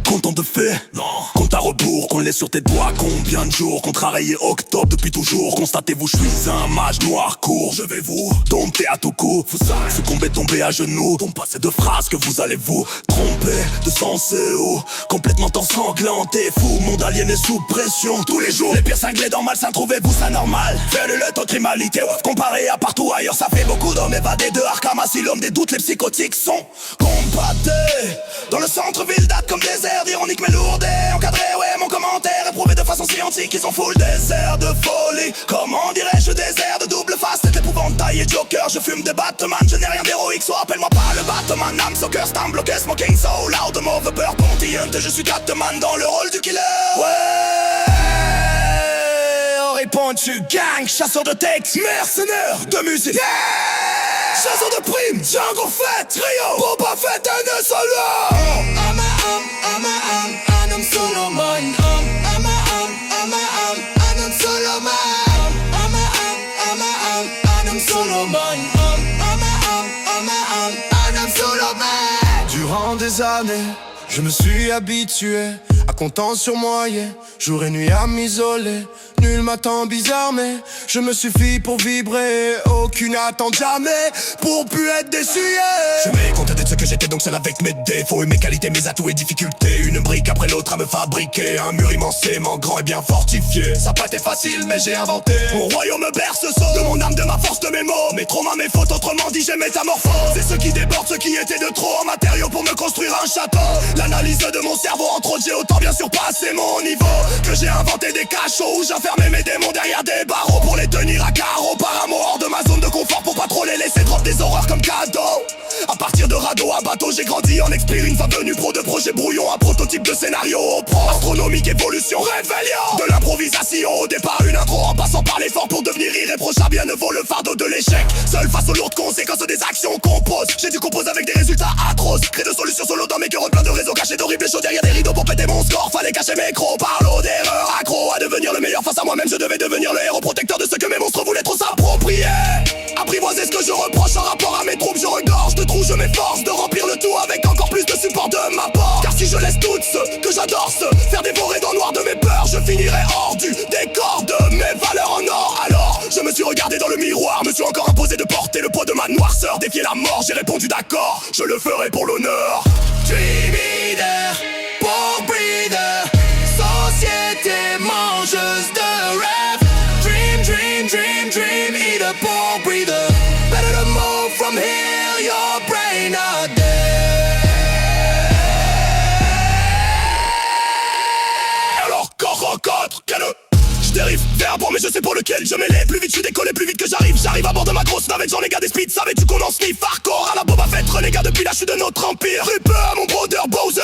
Content de fait, non. Compte à rebours, qu'on laisse sur tes doigts. Combien de jours, contrarié octobre depuis toujours. Constatez-vous, je suis un mage noir court. Je vais vous dompter à tout coup. Vous allez succomber, tomber à genoux. Ton passé de phrases que vous allez vous tromper de sens et où complètement ensanglanté, fou. Monde aliéné sous pression tous les jours. Les pires cinglés dans malsain, trouvez-vous ça normal? Fais-le ton criminalité, comparé à partout ailleurs. Ça fait beaucoup d'hommes évadés de Arkham Asylum. Des doutes, les psychotiques sont combattés. Dans le centre-ville date comme désert ironique mais lourde et encadré, ouais mon commentaire éprouvé de façon scientifique. Ils sont full désert de folie. Comment dirais-je désert de double face. C'est l'épouvantail et Joker. Je fume des Batman, je n'ai rien d'héroïque. Soit appelle-moi pas le Batman. Âme soccer, stam bloqué, smoking so loud. Mauve peur, pontillante. Je suis Catman dans le rôle du killer. Ouais. Répond tu gang, chasseur de textes, mercenaire de musique. Yeah. Chasseur de primes, Django Fett, trio, Boba Fett and solo. I'm solo man. I'm solo man. I'm solo man. I'm solo man. Durant des années, je me suis habitué à compter sur moi, yeah. Jour et nuit à m'isoler. Nul m'attend bizarre mais je me suffis pour vibrer. Aucune attente jamais pour plus être déçu, yeah. Je vais compter de ce que j'étais donc seul avec mes défauts et mes qualités, mes atouts et difficultés. Une brique après l'autre à me fabriquer un mur immensément grand et bien fortifié. Ça a pas été facile mais j'ai inventé mon royaume berceau de mon âme, de ma force, de mes mots. Mes traumas, mes fautes, autrement dit j'ai métamorphose. C'est ce qui déborde, ce qui était de trop en matériaux pour me construire un château. L'analyse de mon cerveau en trop, j'ai autant sans bien surpasser mon niveau. Que j'ai inventé des cachots où j'enfermais mes démons derrière des barreaux pour les tenir à carreau. Par amour hors de ma zone de confort pour pas trop les laisser drop des horreurs comme cadeau. À partir de radeau à bateau j'ai grandi en expir. Une fois venu pro de projet brouillon, un prototype de scénario au pro. Astronomique évolution, rébellion. De l'improvisation au départ une intro en passant par l'effort pour devenir irréprochable. Bien ne vaut le fardeau de l'échec. Seul face aux lourdes conséquences des actions qu'on pose. J'ai dû composer avec des résultats atroces. Créer de solutions solo dans mes cœurs plein de réseaux cachés d'horribles choses derrière des rideaux pour péter mon score. Fallait cacher mes crocs par l'eau d'erreur. Accro à devenir le meilleur face à moi-même. Je devais devenir le héros protecteur de ce que mes monstres voulaient trop s'approprier. Apprivoiser ce que je reproche en rapport à mes troupes. Je regorge de trous, je m'efforce de remplir le tout avec encore plus de support de ma part. Car si je laisse toutes ceux que j'adore se faire dévorer dans le noir de mes peurs, je finirai hors du décor de mes valeurs en or. Alors je me suis regardé dans le miroir, me suis encore imposé de porter le poids de ma noirceur. Défier la mort, j'ai répondu d'accord, je le ferai pour l'honneur. Dream Eater, Born Breather, société mangeuse de rêve. Dream, dream, dream, dream Eater, Born Breather. Better to move from here, your brain not dead. Alors corps contre, je dérive vers bon mais je sais pour lequel je mêlais. Plus vite je suis décollé, plus vite que j'arrive à bord de ma grosse navette, j'en ai gars des speeds. Savais-tu qu'on en sniff hardcore à la Boba Fett, renégat depuis la chute de notre empire. Ripper, mon brother Bowser.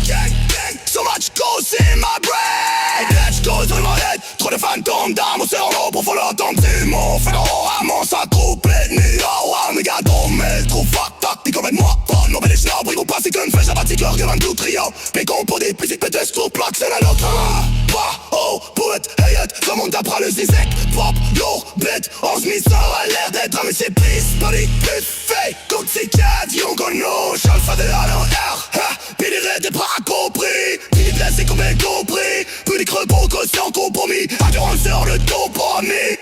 Gang, gang, so much goes in my brain. Let's go through my head. Trop de fantômes dans mon cerveau pour l'entendre. C'est mon panorama, ça coupe l'ennemi. Oh, mes gars, mais trop fucked up, t'es comme moi. Mon bel échelon, brille ou pas, c'est qu'une flèche abattue, cœur que un tout trio. Mais qu'on pour des petits pétesses, trop plaques, c'est la nôtre. Oh, poète, hayette, remonte après le zizek. Pop, lourd, bête, 11 000 a l'air d'être un monsieur pisse. Pas les plus fake, comme ces cadres, y'ont connu. J'alpha de la R, puis les raids des bras compris. Puis les blessés comme un compris. Puis les creux pour que c'est en compromis. Endurance sur le dos pour ami.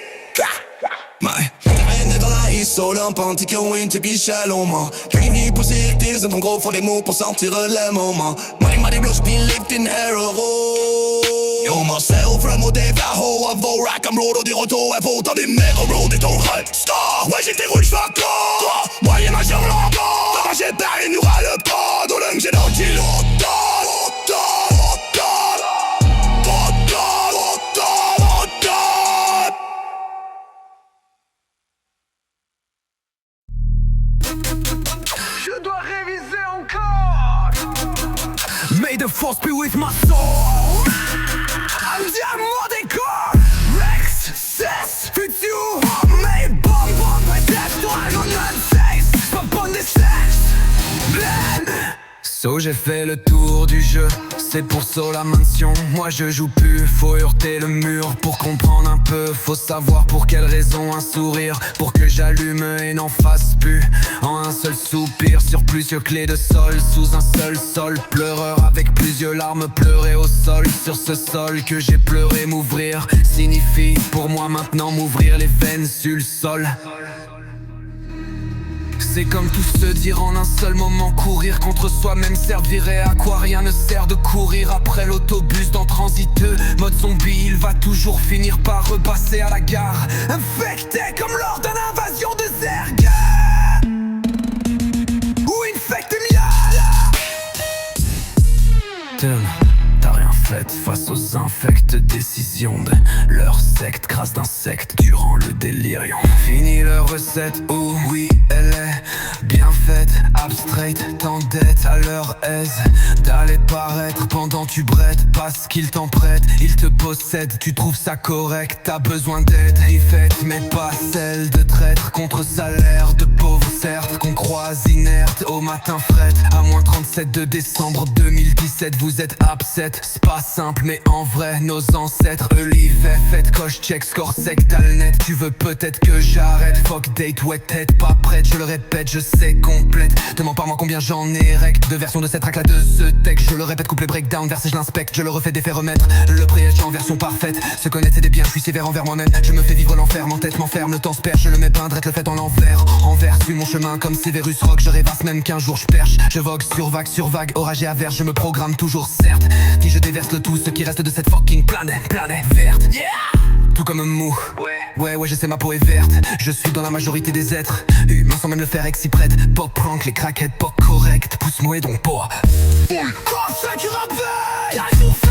Dans la ISO, l'impanti que win, t'es shallow, man. Fini pour ces tears, ton gros faut des mots pour sentir les moments. Money, blues, been lifting hero. Yo, myself, from au défaut, avant rack, I'm road, des rotos, avant dans des méga road, et ton rêve. Star, ouais, j'étais rouge, fuck off. Moyen majeur, l'encore. T'as pas j'ai barré, nous ras le pas. Dans l'homme, j'ai dans le kilo. May the force be with my soul. I'm diamant décor. Rex, cesse, futur. Mais bon, peut-être toi, non, non, pas bon des sexes. So j'ai fait le tour du jeu, c'est pour ça la mansion. Moi je joue plus, faut heurter le mur pour comprendre un peu. Faut savoir pour quelle raison un sourire, pour que j'allume et n'en fasse plus. En un seul soupir, sur plusieurs clés de sol, sous un seul sol. Pleureur avec plusieurs larmes, pleurer au sol. Sur ce sol que j'ai pleuré, m'ouvrir signifie pour moi maintenant m'ouvrir les veines sur le sol. C'est comme tout se dire en un seul moment. Courir contre soi-même servirait à quoi? Rien ne sert de courir après l'autobus dans transiteux. Mode zombie, il va toujours finir par repasser à la gare. Infecté comme lors d'une invasion de Zerg. Ou infecté t'as rien fait face aux infectes décisions de leur secte. Grâce d'insectes durant le délirium. Fini leur recette, oh oui elle est bien faite. Abstraite, t'endettes à leur aise d'aller paraître pendant tu brettes. Parce qu'ils t'en prêtent, ils te possèdent. Tu trouves ça correct, t'as besoin d'aide. Et faite mais pas celle de traître. Contre salaire de pauvres certes. Qu'on croise inerte au matin fret. À moins 37 de décembre 2017. Vous êtes upset, c'est pas simple mais en vrai nos ancêtres Olive, faites coche, check, score sec, t'as le net. Tu veux peut-être que j'arrête. Fuck date, wet tête, pas prête. Je le répète, je sais complète. Demande pas moi combien j'en ai rect. De versions de cette track là de ce texte. Je le répète, couplet breakdown, versé je l'inspecte. Je le refais d'effet remettre. Le pré-edge en version parfaite. Se connaître c'est des biens, je suis sévère envers moi-même. Je me fais vivre l'enfer, m'entête, m'enferme. Le temps se perd, je le mets peindre, le fait en l'envers. Envers, suis mon chemin comme Severus Rock. Je rêvasse même qu'un jour je perche. Je vogue sur vague, orage et averse. Je me programme toujours certes. Si je déverse le tout, ce qui reste de cette fucking planète verte. Yeah! Tout comme un mou. Ouais, je sais ma peau est verte. Je suis dans la majorité des êtres humains sans même le faire exprès. Pop prank, les craquettes, pop correct. Pousse-moi et donc pas. Comme ceux qui rappellent, y'a tout fait.